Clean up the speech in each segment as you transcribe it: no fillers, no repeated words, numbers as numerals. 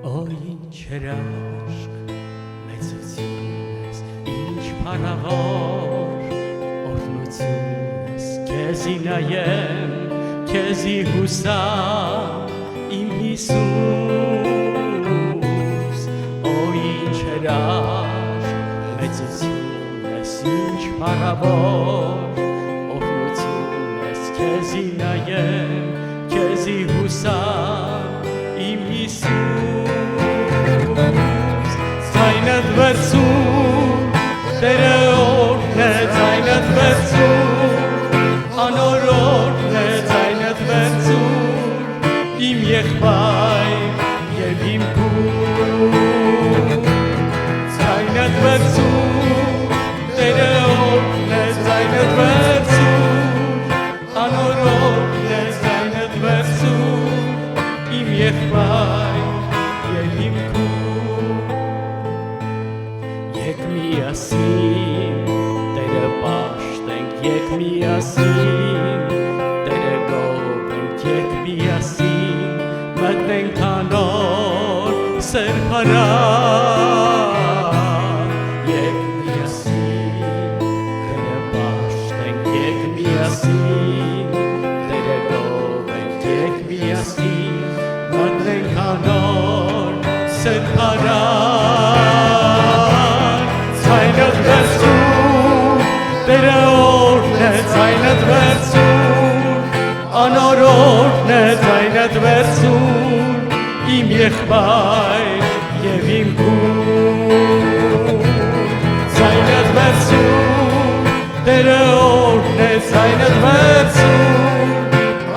Ինչ հրաշք մեծություն ես, ինչ փառավոր օրհնություն ես, քեզի նայեմ, քեզի հուսամ, իմ Հիսուս, ինչ հրաշք մեծություն ես, ինչ փառավոր օրհնություն ես, քեզի նայեմ, քեզի հուսամ, իմ Հիսուս, ձայնդ վերցում, Տերը օրհն է, ձայնդ վերցում, անօրոքն է, ձայնդ վերցում, իմ եղբայր և իմ կուր, ձայնդ վերցում, Տերը օրհն է, ձայնդ վերցում, անօրոքն է, ձայնդ վերցում, իմ եղբայր և իմ կուր, եկ միասին Տերը պաշտենք, եկ միասին Տերը գովենք, եկ միասին մտնենք անոր սրբարան, եկ միասին Տերը պաշտենք, եկ միասին Տերը գովենք, եկ միասին մտնենք անոր սրբարան, ձայնդ վերցում, Տերը օրհն է, ձայնդ վերցում, անօրոքն է, ձայնդ վերցում, իմ եղբայր և իմ կուր, ձայնդ վերցում, Տերը օրհն է, ձայնդ վերցում,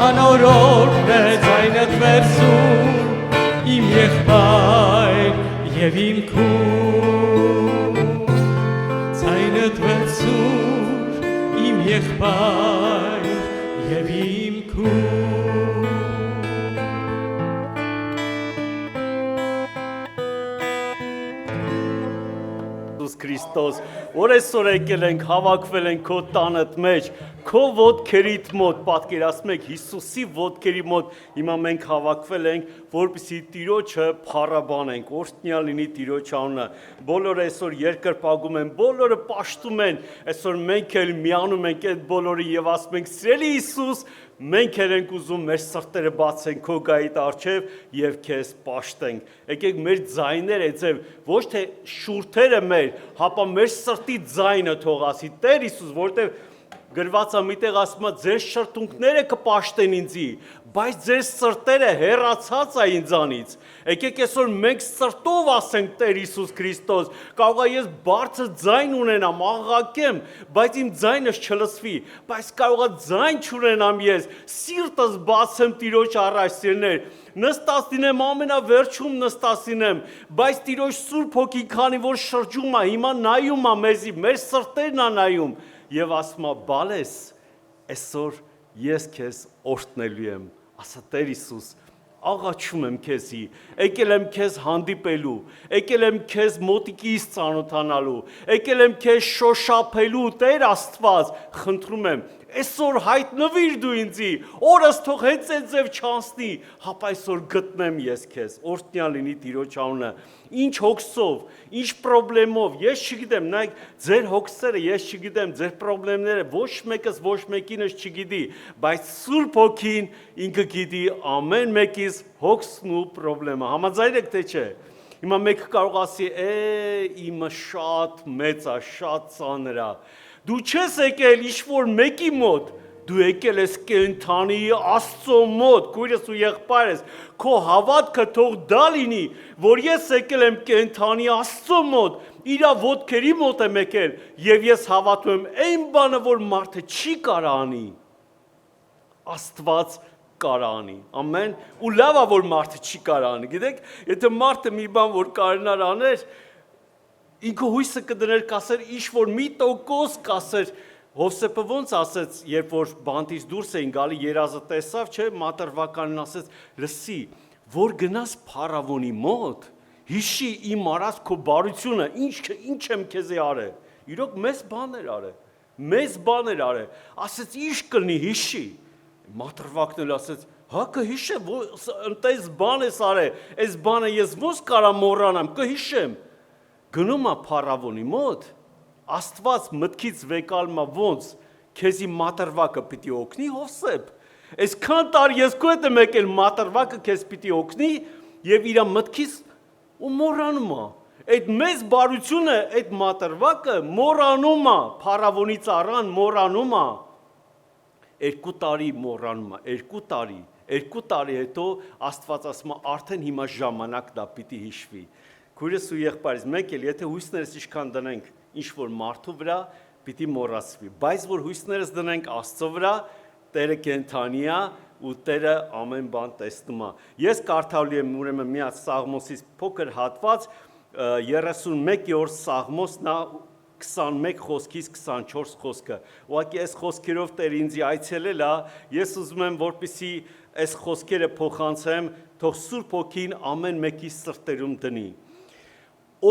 անօրոքն է, ձայնդ վերցում, իմ եղբայր և իմ կուր, ձայնդ վերցում, իմ եղբայր և իմ կուր։ Հիսուս Քրիստոս, որ այսօր եկել ենք, հավաքվել ենք քո տանդ մեջ, քո ոտքերիդ մոտ, պատկերացնում եք Հիսուսի ոտքերի մոտ, հիմա մենք հավաքվել ենք, որպեսզի Տիրոջը փառաբանենք, օրհնյալ լինի Տիրոջ անունը, բոլորը այսօր երկրպագում են, բոլորը պաշտում են, այսօր մենք էլ միանում ենք այդ բոլորը եւ ասում ենք սիրելի Հիսուս, մենք ենք ուզում մեր սրտերը բացենք քո գայիդ առջև եւ քեզ պաշտենք։ Եկեք մեր ձայները այցև ոչ թե շուրթերը մեր, հապա մեր սրտի ձայնը թող ասի Տեր Հիսուս, որտեղ գրված է միտեղ ասում է ձեր շրթունքները կպաշտեն ինձի, բայց ձեր սրտերը հեռացած է ինձանից։ Եկեք այսօր մենք սրտով ասենք Տեր Հիսուս Քրիստոս, կարող է ես բարձր ձայն ունենամ, աղաղակեմ, բայց իմ ձայնս չլսվի, բայց կարող է ձայն չունենամ ես, սիրտս բացեմ Տիրոջ առաջ սիրներ, նստած լինեմ ամենավերջում նստած լինեմ, բայց Տիրոջ Սուրբ Հոգի քանի որ շրջում է, հիմա նայում է մեզի, մեր սրտերն է նայում եւ ասում է բալես, այսօր ես քեզ օրհնելու եմ, ասա Տեր Հիսուս, աղաչում եմ քեզի, եկել եմ քեզ հանդիպելու, եկել եմ քեզ մոտիկից ծանոթանալու, եկել եմ քեզ շոշափելու, Տեր Աստված, խնդրում եմ, այսօր հայտնվիր դու ինձի, օրս թող հենց այդձև չանցնի, հապա այսօր գտնեմ ես քեզ, օրհնյալ լինի Տիրոջ անունը, ինչ հոգսով, ինչ պրոբլեմով, ես չգիտեմ, նայեք, ձեր հոգսերը, ես չգիտեմ, ձեր պրոբլեմները, ոչ մեկս ոչ մեկինս չգիտի, բայց Սուրբ Հոգին ինքը գիտի ամեն մեկիս հոգսն ու պրոբլեմը, համաձայն եք թե չէ, հիմա մեկը կարող ասի, իմը շատ մեծ է, շատ ծանր է, դու չես եկել ինչ-որ մեկի մոտ, դու եկել ես կենդանի Աստծո մոտ, քույրս ու եղբայրս, քո հավատքը թող դա լինի, որ ես եկել եմ կենդանի Աստծո մոտ, իրա ոտքերի մոտ եմ եկել, եւ ես հավատում եմ այն բանը, որ մարդը չի կարա անի, Աստված կարա անի, ամեն, ու լավ է, որ մարդը չի կարա անի, գիտեք, եթե մարդը մի բան, որ կարնար աներ, ինքը հույսը կդներ կասեր, ինչ-որ մի տոկոս կասեր, Հովսեփը ոնց ասեց, երբ որ բանտից դուրս էին գալի, երազը տեսավ, չէ, մատրվականին ասեց, լսի, որ գնաս փարավոնի մոտ, հիշի իմ արած քո բարությունը, ինչ եմ քեզ արել, իրոք մեծ բաներ արել, ասեց, ինչ կլինի հիշի, Մատրվակն էլ ասեց, Հա կհիշեմ, ընտես բան ես արել, այս բանը ես ոնց կարամ մոռանամ, կհիշեմ։ Գնում է փառավոնի մոտ, Աստված մտքից վեկալմա ոնց, քեզի մատրվակը պիտի օգնի Հովսեփ։ Այսքան տարի ես քո հետ եմ եկել, մատրվակը քեզ պիտի օգնի եւ իր մտքից ու մոռանում է։ Այդ մեծ բարությունը, այդ մատրվակը մոռանում է, փառավոնի ծառան մոռանում է։ 2 տարի մոռանում է, 2 տարի հետո Աստված ասում է արդեն հիմա ժամանակն է պիտի հիշվի։ Քույրս ու եղբայրս, մենք էլ եթե հույսներս ինչքան դնենք ինչ որ մարդու վրա, պիտի մոռացվի, բայց որ հույսներս դնենք Աստծո վրա, Տերը կենթանի է ու Տերը ամեն բան տեսնում է։ Ես կարդալու եմ ուրեմն մի հատ Սաղմոսից փոքր հատված 31-րդ Սաղմոսն է 21 խոսքից 24 խոսքը։ Ուղղակի այս խոսքերով Տերը ինձ այցելել է, ես ուզում եմ որպեսզի այս խոսքերը փոխանցեմ, թող Սուրբ Հոգին ամեն մեկի սրտերում դնի։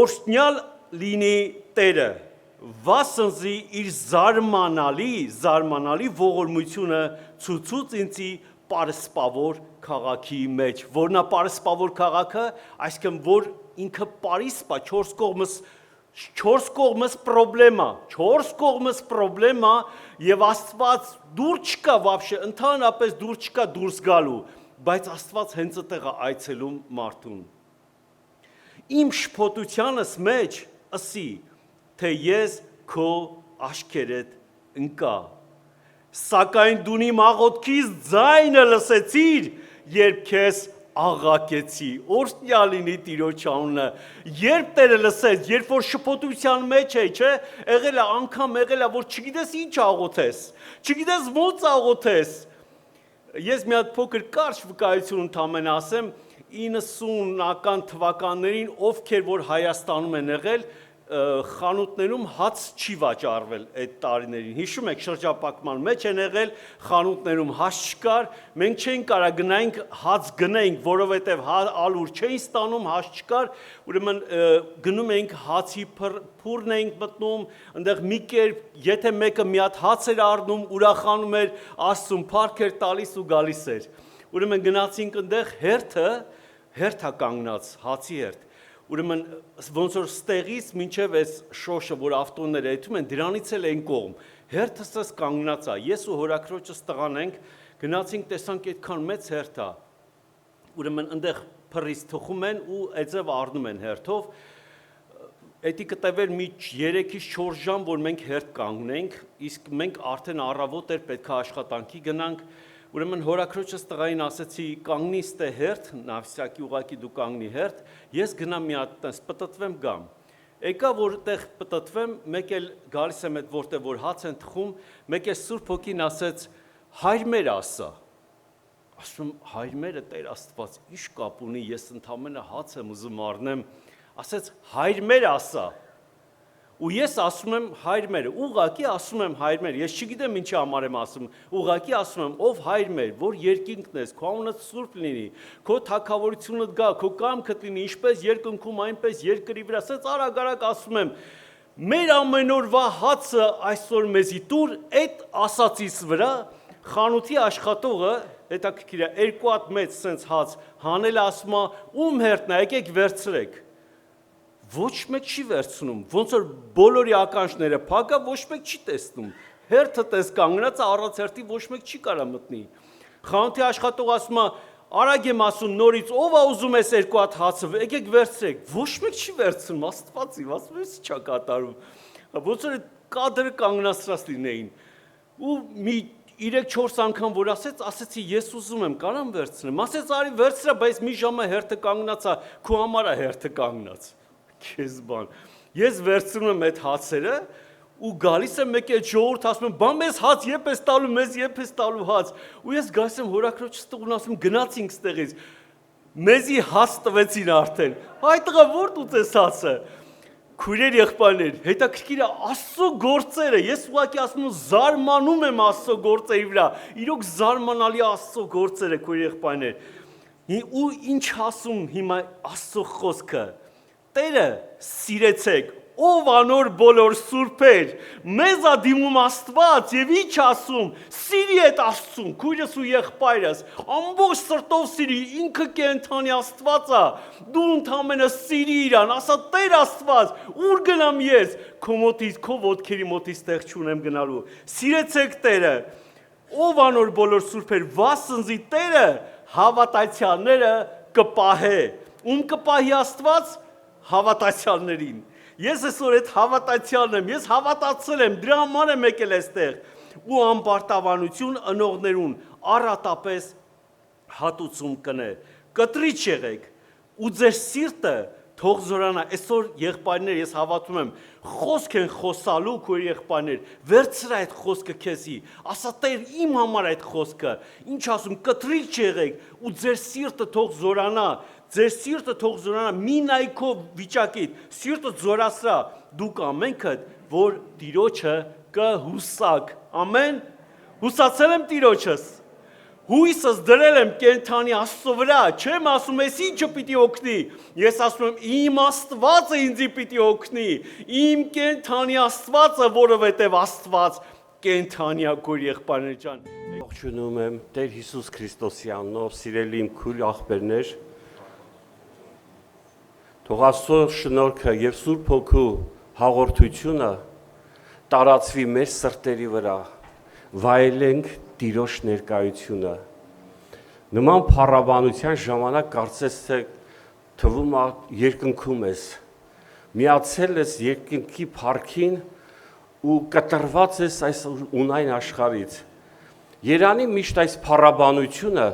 Օրհնյալ լինի Տերը, վասնզի իր զարմանալի ողորմությունը ցույցուց ինձի պարսպավոր քաղաքի մեջ, որն է պարսպավոր քաղաքը, այսինքն որ ինքը պարիսպա 4 կողմս պրոբլեմա եւ Աստված դուր չկա вообще, ընդհանրապես դուր չկա դուրս գալու, բայց Աստված հենց այդտեղ է այցելում մարդուն։ Իմ շփոթությանս մեջ ասի, թե ես քո աշկերդ ընկա, սակայն դու իմ աղոթքիս ձայնը լսեցիր, երբ քեզ աղակեցի, օրհնյալ լինի Տիրոջ անունը, երբ Տերը լսեց, երբ որ շփոթության մեջ է, չէ, եղել է անգամ եղել է, որ չգիտես ինչ աղոթես, չգիտես ոնց աղոթես։ Ես մի հատ փոքր կարճ վկայություն ընդամենը ասեմ, 90-ական թվականներին ովքեր որ Հայաստանում են եղել, խանութներում հաց չի վաճառվել այդ տարիներին։ Հիշում եք շրջապակման մեջ են եղել, խանութներում հաց չկար, մենք չէինք կարող գնայինք հաց գնենք, որովհետև ալուր չէին ստանում, հաց չկար, ուրեմն գնում էինք հացի փուրն էինք մտնում, այնտեղ մի կերպ, եթե մեկը մի հատ հաց էր առնում, ուրախանում էր, Աստծուն փառք էր տալիս ու գալիս էր։ Ուրեմն գնացինք այնտեղ հերթ կանգնած, հացի հերթ։ Ուրեմն ոնց որ ստեղից մինչև այս շոշը, որ ավտոները եթում են, դրանից էլ են կողմ։ Հերթս կանգնած է, ես ու հորաքրոջս տղան ենք, գնացինք տեսանք այդքան մեծ հերթ է։ Ուրեմն այնտեղ փռից թխում են ու այծև առնում են հերթով։ Էդի կտևեր մի 3-ից 4 ժամ, որ մենք հերթ կանգնենք, իսկ մենք արդեն առավոտ էր պետք է աշխատանքի գնանք։ Ուրեմն հորաքրոջս տղային ասեցի կանգնի ստե հերթ, նավսյակի ուղակի դու կանգնի հերթ, ես գնամ մի հատ տես պտտվեմ գամ։ Եկա որ տեղ պտտվեմ, մեկ էլ գալիս եմ այդ որտեղ որ հաց են թխում, մեկ էլ Սուրբ Հոգին ասեց հայր մեր ասա։ Ասում հայր մերը Տեր Աստված, ի՞նչ կապ ունի, ես ընդամենը հաց եմ ուզում առնեմ, ասեց հայր մեր ասա։ Ու ես ասում եմ հայր մեր, ուղղակի ասում եմ հայր մեր, ես չգիտեմ ինչի համար եմ ասում, ուղղակի ասում եմ ով հայր մեր, որ երկինքն ես, քո անունը սուրբ լինի, քո թագավորությունդ գա, քո կամքդ լինի, ինչպես երկնքում այնպես երկրի վրա, ասած արագ ասում եմ, մեր ամեն օրվա հացը այսօր մեզի տուր, այդ ասածից վրա խանութի աշխատողը, հետաքրքիր է, 2 հատ մեծ սենց հաց հանել ասում է, ում հերթն է, եկեք վերցրեք։ Ոչ մեկ չի վերցնում, ոնց որ բոլորի ականջները փակա, ոչ մեկ չի տեսնում։ Հերթը տես կանգնած է, առանց հերթի ոչ մեկ չի կարա մտնի։ Խանութի աշխատող ասում է, արագ եմ ասում նորից, ով է ուզում էս 2 հատ հացը, եկեք վերցրեք։ Ոչ մեկ չի վերցնում, Աստվածի, ասում ես չա կատարում։ Ոնց որ կադրը կանգնացրած լինեին։ Ու մի 3-4 անգամ որ ասեցի ես ուզում եմ, կարամ վերցնեմ։ Ասեց արի վերցրա, բայց մի ժամը հերթը կանգնած է, քո համար է հերթը կանգնած։ Քեզ բան։ Ես վերցնում եմ այդ հացերը ու գալիս եմ մեկ էլ ժողովուրդ ասում եմ, բան մեզ հաց երբ ես տալու, մեզ երբ ես տալու հաց։ Ու ես գալիս եմ հորաքրոջս տղուն ասում գնացինք ստեղից։ Մեզի հաց տվեցին արդեն։ Հայ տղա ո՞ր ուտես հացը։ Քույրեր եղբայրներ, հետաքրքիր է Աստծո գործերը, ես ուղղակի ասում եմ զարմանում եմ Աստծո գործերի վրա, իրոք զարմանալի Աստծո գործերը քույրեր եղբայրներ։ Ու ինչ ասում հիմա Աստծո խոսքը, Տերը սիրեցեք, ով անոր բոլոր սուրբեր, մեզ ադիմում Աստված եւ ինչ ասում, սիրի այդ Աստծուն, քույրս ու եղբայրս, ամբողջ սրտով սիրի, ինքը կենթանի Աստվածա, դու ընդամենը սիրի իրան, ասա Տեր Աստված, ուր գնամ ես, քո մոտից, քո ոտքերի մոտից տեղ չունեմ գնալու, սիրեցեք Տերը, ով անոր բոլոր սուրբեր, վասնզի Տերը հավատացյալները կպահե, ում կպահի Աստված հավատացյալներին։ Ես այսօր այդ հավատացյալն եմ, ես հավատացել եմ, դրա համար եմ եկել այստեղ ու ամբարտավանություն ընողներուն առատապես հատուցում կնե։ Կտրիչ եղեք ու ձեր սիրտը թող զորանա։ Այսօր եղբայրներ, ես հավատում եմ, խոսք են խոսալու քո եղբայրներ, վերցրա այդ խոսքը քեզի, ասա Տեր իմ համար այդ խոսքը, ինչ ասում, կտրիչ եղեք ու ձեր սիրտը թող զորանա, ձեր սիրտը թող զորանա, մի նայքով վիճակիդ, սիրտը զորացրա, դուք ամենքդ, որ Տիրոջը կհուսակ, ամեն, հուսացել եմ Տիրոջս, հույսս դրել եմ կենթանի Աստծո վրա, չեմ ասում ես ինչը պիտի օգնի, ես ասում եմ իմ Աստվածը ինձի պիտի օգնի, իմ կենթանի Աստվածը, որովհետև Աստված կենթանիա քույր եղբայրներ ջան։ Ողջունում եմ Տեր Հիսուս Քրիստոսի անունով, սիրելի իմ քույր աղբերներ, թող Աստծո շնորհքը եւ Սուրբ Հոգու հաղորդությունը տարածվի մեր սրտերի վրա, վայելենք Տիրոջ ներկայությունը։ Նման փառաբանության ժամանակ կարծես թե թվում է երկնքում ես, միացել ես երկնքի փառքին ու կտրված ես այս ունայն աշխարհից։ Երանի միշտ այս փառաբանությունը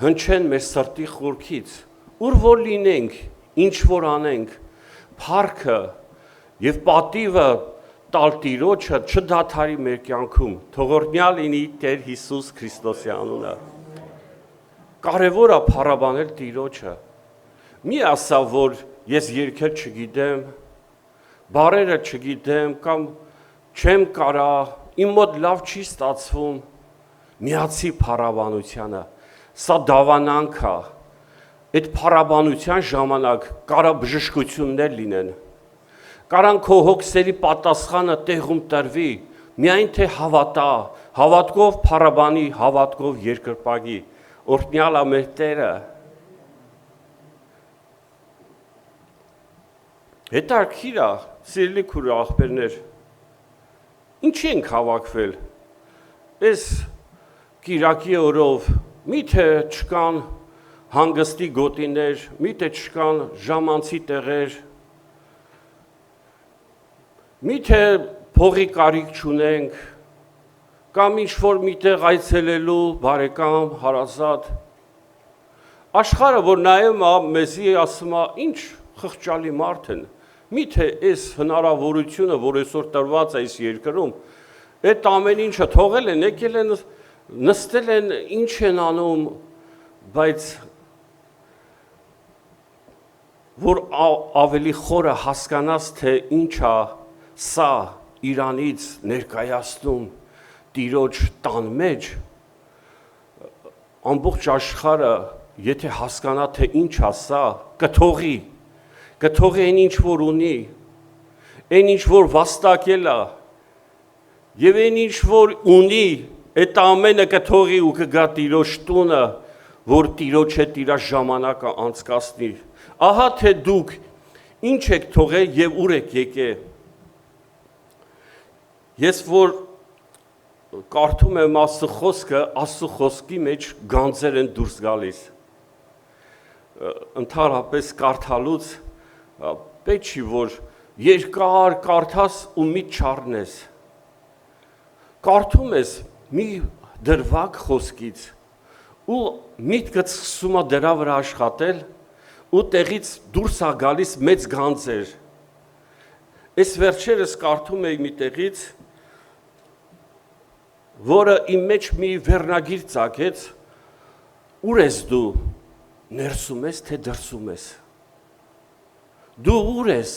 հնչեն մեր սրտի խորքից, ուր որ լինենք, ինչ որ անենք, փառքը եւ պատիվը տալ Տիրոջը չդադարի մեր կյանքում, թողորնյալ լինի Տեր Հիսուս Քրիստոսի անունը։ Կարևոր է փառաբանել Տիրոջը։ Մի ասա, որ ես երգել չգիտեմ, բառերը չգիտեմ կամ չեմ կարա, իմ մոտ լավ չի ստացվում, միացի փառաբանությանը, սա դավանանք է, այդ փառաբանության ժամանակ կարա բժշկություններ լինեն, կարան քո հոգսերի պատասխանը տեղում տրվի, միայն թե հավատա, հավատքով փառաբանի, հավատքով երկրպագի, օրհնյալ է մեր Տերը։ Հետաքրքիր է, սիրելի քույր աղբերներ, ինչի ենք հավաքվել։ Այս կիրակի օրով միթե չկան հանգստի գոտիներ, միթե չկան ժամանցի տեղեր, միթե փողի կարիք չունենք, կամ ինչ-որ միտեղ այցելելու բարեկամ, հարազատ, աշխարհը, որ նայում է, մեզի ասում է, ինչ խղճալի մարդ են, միթե այս հնարավորությունը, որ այսօր տրված է այս երկրում, այդ ամեն ինչը թողել են, եկել են, նստել են, ինչ են անում, բայց որ ավելի խորը հասկանաս, թե ինչ է սա Իրանից ներկայացնում Տիրոջ տան մեջ, ամբողջ աշխարհը, եթե հասկանա, թե ինչ է սա, կթողի այն ինչ որ ունի, այն ինչ որ վաստակել է, եւ այն ինչ որ ունի, այդ ամենը կթողի ու կգա Տիրոջ տունը, որ Տիրոջ հետ իր ժամանակը անցկացնի։ Ահա թե դուք ինչ եք թողել եւ ուր եք եկել։ Ես որ կարդում եմ Աստծո խոսքը, Աստծո խոսքի մեջ գանձեր են դուրս գալիս։ Ընդհանրապես կարդալուց պետք չի որ երկար կարդաս ու մի չառնես։ Կարդում ես մի դրվագ խոսքից ու միտքդ սկսում է դրա վրա աշխատել ու տեղից դուրս է գալիս մեծ գանձեր։ Այս վերջերս կարդում էի մի տեղից, որը իմ մեջ մի վերնագիր ծագեց, ուր ես դու, ներսում ես, թե դրսում ես, դու ուր ես,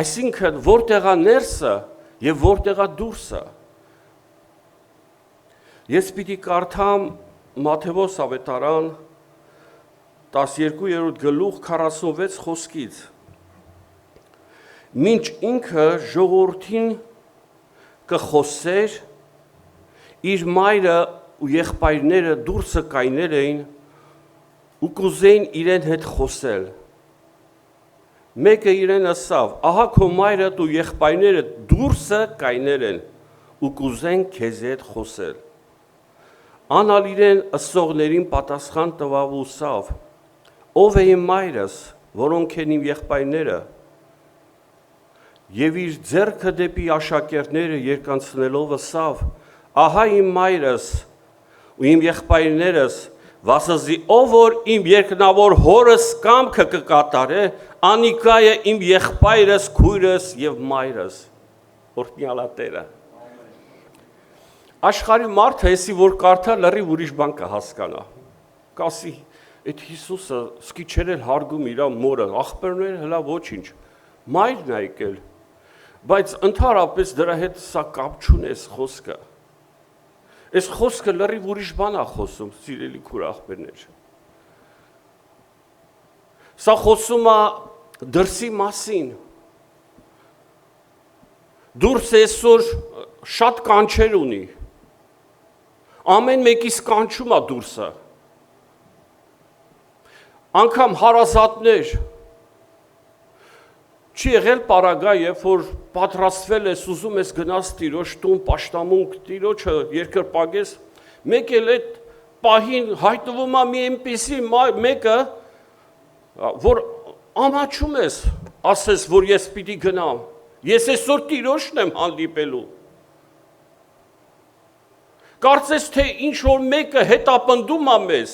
այսինքն որտեղ է ներսը և որտեղ է դուրսը, ես պիտի կարդամ Մատթեոս ավետարան 12-րդ գլուխ 46 խոսքից, Մինչ ինքը ժողովրդին կխոսեր, իր մայրը ու եղբայրները դուրսը կայներ էին ու կուզեին իրեն հետ խոսել։ Մեկը իրեն ասավ, ահա քո մայրդ ու եղբայրները դուրսը կայներ են ու կուզեն քեզ հետ խոսել։ Անալ իրեն ըսողներին պատասխան տվավ ու ասավ, ով է իմ մայրս, որոնք են իմ եղբայրները, եւ իր ձեռքը դեպի աշակերտները երկանցնելով ասավ, ահա իմ մայրս ու իմ եղբայրներս, վասզի ով որ իմ երկնավոր հորս կամքը կկատարե, անիկա է իմ եղբայրս, քույրս եւ մայրս։ Օրհնյալ է Տերը։ Աշխարհի մարդը, եսի որ կարդա, լրիվ ուրիշ բան կհասկանա։ Կասի, այդ Հիսուսը սկի չէր էլ հարգում իր մորը, աղբերները հլա ոչինչ։ Մայրն է եկել։ Բայց ընդհանրապես դրա հետ սա կապ չունի այս խոսքը։ Այս խոսքը լրիվ ուրիշ բան է խոսում, սիրելի քուր աղբերներ։ Սա խոսում է դրսի մասին։ Դուրս այսօր շատ կանչեր ունի։ Ամեն մեկից կանչում է դուրսը։ Անգամ հարազատներ։ Չի եղել պարագա, երբ որ պատրաստվել ես, ուզում ես գնաս տիրոջ տուն, պաշտամունք տիրոջը երկրպագես, մեկ էլ այդ պահին հայտնվում է մի այնպիսի մեկը, որ ամաչում ես, ասես, որ ես պիտի գնամ, ես այսօր տիրոջն եմ հանդիպելու։ Կարծես, թե ինչ որ մեկը հետապնդում է մեզ,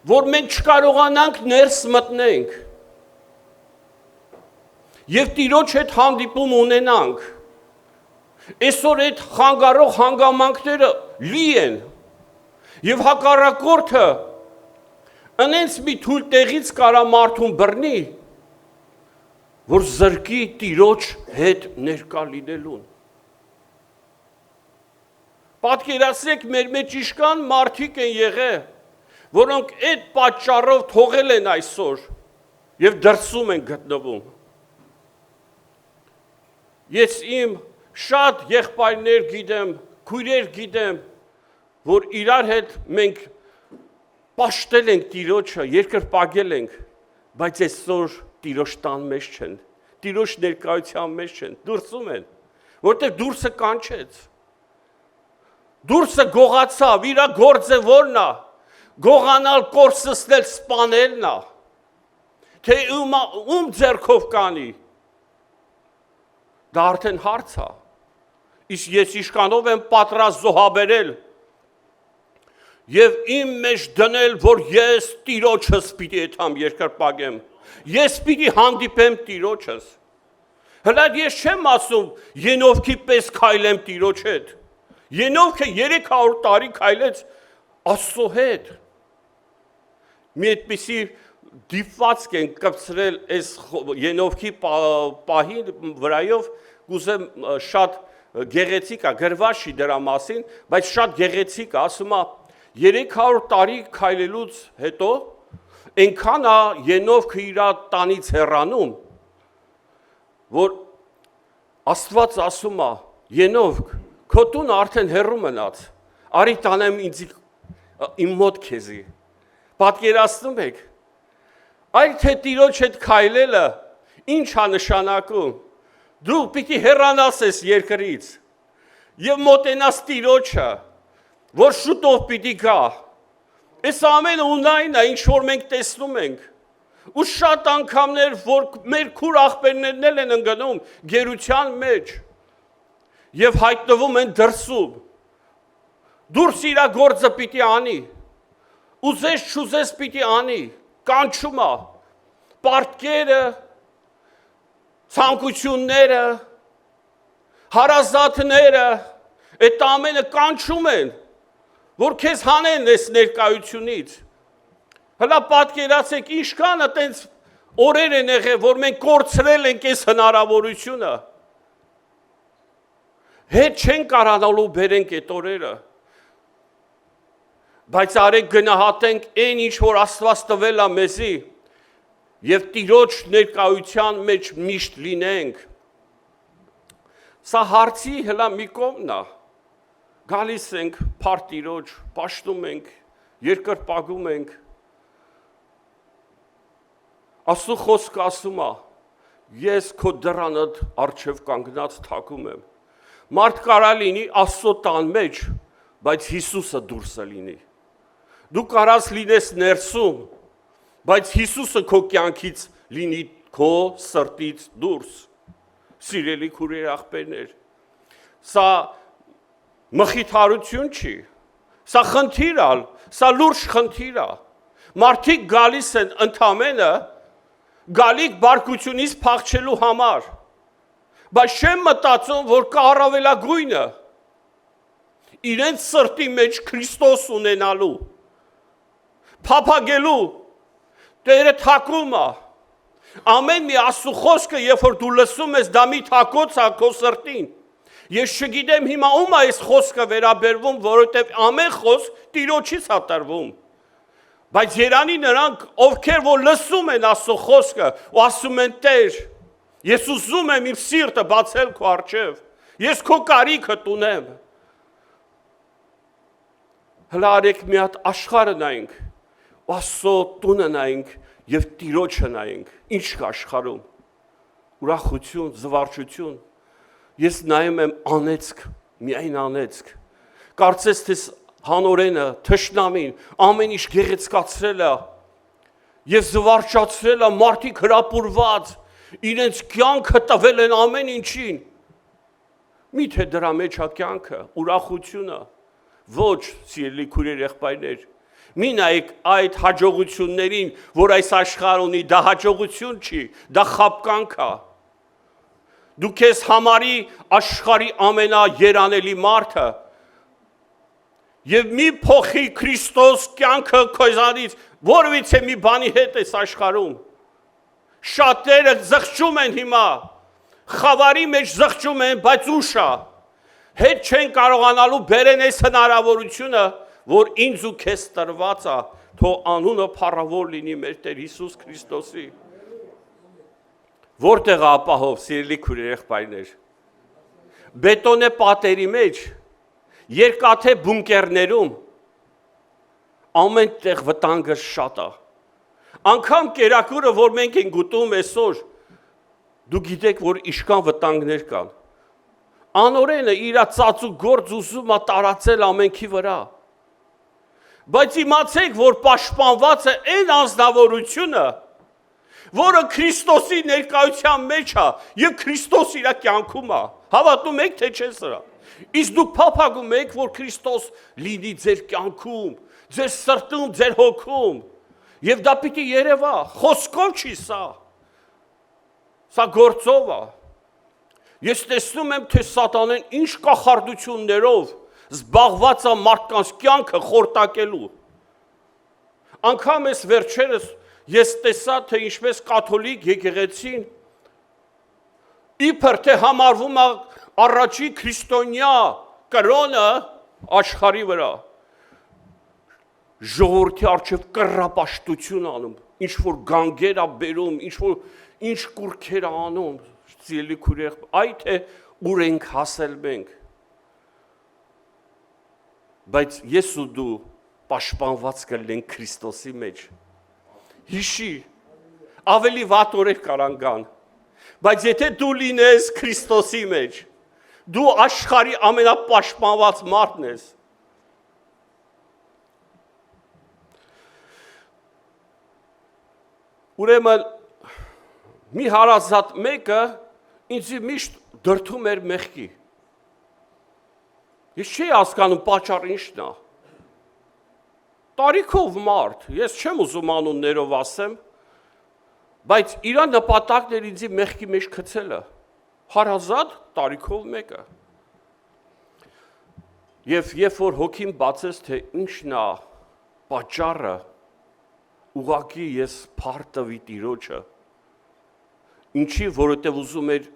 որ մենք չկարողանանք ներս մտնենք, և տիրոջ հետ հանդիպում ունենանք, այսօր այդ խանգարող հանգամանքները լի են, և հակառակորդը ընենց մի թույլ տեղից կարա մարդուն բռնի, որ զրկի տիրոջ հետ ներկա լինելուն։ Պատկերացրեք, մեր մեջ իշքան մարդիկ են եղել, որոնք այդ պատճառով թողել են այսօր և դրսում են գտնվում։ Ես իմ շատ եղբայրներ գիտեմ, քույրեր գիտեմ, որ իրար հետ մենք պաշտել ենք տիրոջը, երկրպագել ենք, բայց այսօր տիրոջ տան մեջ չեն, տիրոջ ներկայության մեջ չեն, դուրսում են, որտեղ դուրսը կանչեց, դուրսը գողացավ, իրա գործը որն է, գողանալ, կորսեցնել, սպանելն է, թե ում ձեռքով կանի, դա արդեն հարց է, իսկ ես իշքանով եմ պատրաստ զոհաբերել և իմ մեջ դնել, որ ես տիրոջս պիտի էթամ երկրպագեմ, ես պիտի հանդիպեմ տիրոջս, հլա ես չեմ ասում Ենովքի պես քայլեմ տիրոջ հետ, Ենովքը 300 տարի քայլեց Աստծո հետ, մի այդպիսի դիպվածք են կպցրել այս Ենովքի պահի վրայով, գուզեմ շատ գեղեցիկ է, գրված չի դրա մասին, բայց շատ գեղեցիկ է, ասում է 300 տարի քայլելուց հետո, այնքան է Ենովքը իր տանից հեռանում, որ Աստված ասում է, Ենովք, քո տունը արդեն հեռու մնաց, արի տանեմ իմ մոտ քեզի, պատկերացնում եք, այլ թե տիրոջ հետ քայլելը ինչ է նշանակում, դու պիտի հեռանաս ես երկրից և մոտենաս տիրոջը, որ շուտով պիտի գա, այս ամենը ունայն է, ինչ որ մենք տեսնում ենք, ու շատ անգամներ, որ մեր քուր աղբերներն են ընկնում գերության մեջ և հայտնվում են դրսում, դուրս իրա գործը պիտի անի, ուզես չուզես պիտի անի, կանչում է, պարտքերը, ցանկությունները, հարազատները, այդ ամենը կանչում են, որ քեզ հանեն այս ներկայությունից։ Հլա պատկերացեք, ինչքան այտենց օրեր են եղել, որ մենք կորցրել ենք այս հնարավորությունը։ Հետ չեն կարանալու բերենք այդ օրերը, բայց արեք գնահատենք այն ինչ որ Աստված տվել է մեզի եւ Տիրոջ ներկայության մեջ միշտ լինենք։ Սա հարցի հլա մի կողմն է։ Գալիս ենք փառ Տիրոջ, պաշտում ենք, երկրպագում ենք։ Աստծո խոսքը ասում է. ես քո դրանդ առջև կանգնած թակում եմ։ Մարդ կարա լինի Աստծո տան մեջ, բայց Հիսուսը դուրսը լինի։ Դու կարաս լինես ներսում, բայց Հիսուսը քո կյանքից լինի քո սրտից դուրս։ Սիրելի քուրեր աղբերներ, սա մխիթարություն չի, սա խնդիր է, սա լուրջ խնդիր է։ Մարդիկ գալիս են ընդամենը գալիք բարկությունից փախչելու համար, բայց չեմ մտածում, որ կա առավելագույնը իրենց սրտի մեջ Քրիստոս ունենալու, փափագելու, Տերը թակում է, ամեն մի Աստծո խոսքը, երբ որ դու լսում ես, դա մի թակոց է քո սրտին։ Ես չգիտեմ հիմա ում է այս խոսքը վերաբերվում, որովհետև ամեն խոսք Տիրոջից է տրվում։ Բայց երանի նրանք, ովքեր որ լսում են Աստծո խոսքը ու ասում են Տեր, ես ուզում եմ իմ սիրտը բացել քո առջև, ես քո կարիքը տունեմ։ Հլա արեք մի հատ աշխարհը նայենք, Աստծո տունը նայենք եւ Տիրոջը նայենք, ինչ կա աշխարհում։ Ուրախություն, զվարճություն։ Ես նայում եմ անեծք, միայն անեծք։ Կարծես թե հանորենը, թշնամին, ամեն ինչ գեղեցկացրել է եւ զվարճացրել է, մարդիկ հրապուրված, իրենց կյանքը տվել են ամեն ինչին։ Միթե դրա մեջ է կյանքը, ուրախությունը։ Ոչ, սիրելի քուրեր եղբայրներ, մի նայեք այդ հաջողություններին, որ այս աշխարհը ունի, դա հաջողություն չի, դա խաբկանք է։ Դու քեզ համարի աշխարհի ամենաերանելի մարդը եւ մի փոխի Քրիստոս կյանքը քեզանից, որովհետեւ մի բանի հետ ես աշխարհում։ Շատերը զղջում են հիմա, խավարի մեջ զղջում են, բայց ուշ է։ Հետ չեն կարողանալու բերեն այս հնարավորությունը, որ ինձ ու քեզ տրված է, թող անունը փառավոր լինի մեր Տեր Հիսուս Քրիստոսի։ Որտեղ է ապահով, սիրելի քուրեր եղբայրներ։ Բետոնե պատերի մեջ, երկաթե բունկերներում ամեն տեղ վտանգը շատ է։ Անկամ կերակուրը, որ մենք ենք գտում այսօր, դու գիտեք, որ իշքան վտանգներ կան։ Անորենը իր ծածուկ գործ ուզում է տարածել ամենքի վրա։ Բայց իմացեք, որ պաշտպանված է այն անձնավորությունը, որը Քրիստոսի ներկայության մեջ է եւ Քրիստոս իր կյանքում է։ Հավատում եք թե չէ սրա։ Իսկ դուք փափագում եք, որ Քրիստոս լինի ձեր կյանքում, ձեր սրտում, ձեր հոգում։ Եվ դա պիտի երևա, խոսքով չի սա։ Սա գործով է։ Ես տեսնում եմ, թե սատանեն ինչ կախարդություններով զբաղված է մարդկանց կյանքը խորտակելու։ Անգամ ես վերջերս ես տեսա, թե ինչպես կաթոլիկ եկեղեցին իբր թե համարվում է առաջի քրիստոնյա կրոնը աշխարհի վրա։ Ժողովրդի առջև կռապաշտություն անում, ինչ որ գանգեր է բերում, ինչ կուրքեր է անում, սիրելի քուրեր, այ թե ուր ենք հասել մենք։ Բայց ես ու դու պաշտպանված կլինենք Քրիստոսի մեջ։ Հիշի, ավելի վատ օրեր կարան գան, բայց եթե դու լինես Քրիստոսի մեջ, դու աշխարհի ամենապաշտպանված մարդն ես։ Ուրեմն մի հարազատ մեկը ինձ միշտ դրդում էր մեղքի։ Ես չի հասկանում պատճառը ինչն է։ Տարիքով մարդ, ես չեմ ուզում անուններով ասեմ, բայց իր նպատակն էր ինձ մեղքի մեջ գցելը։ Հարազատ տարիքով մեկը։ Եվ երբ որ հոգին բացեց, թե ինչն է պատճառը, ուղղակի ես փառ տվի Տիրոջը։ Ինչի, որովհետև ուզում էր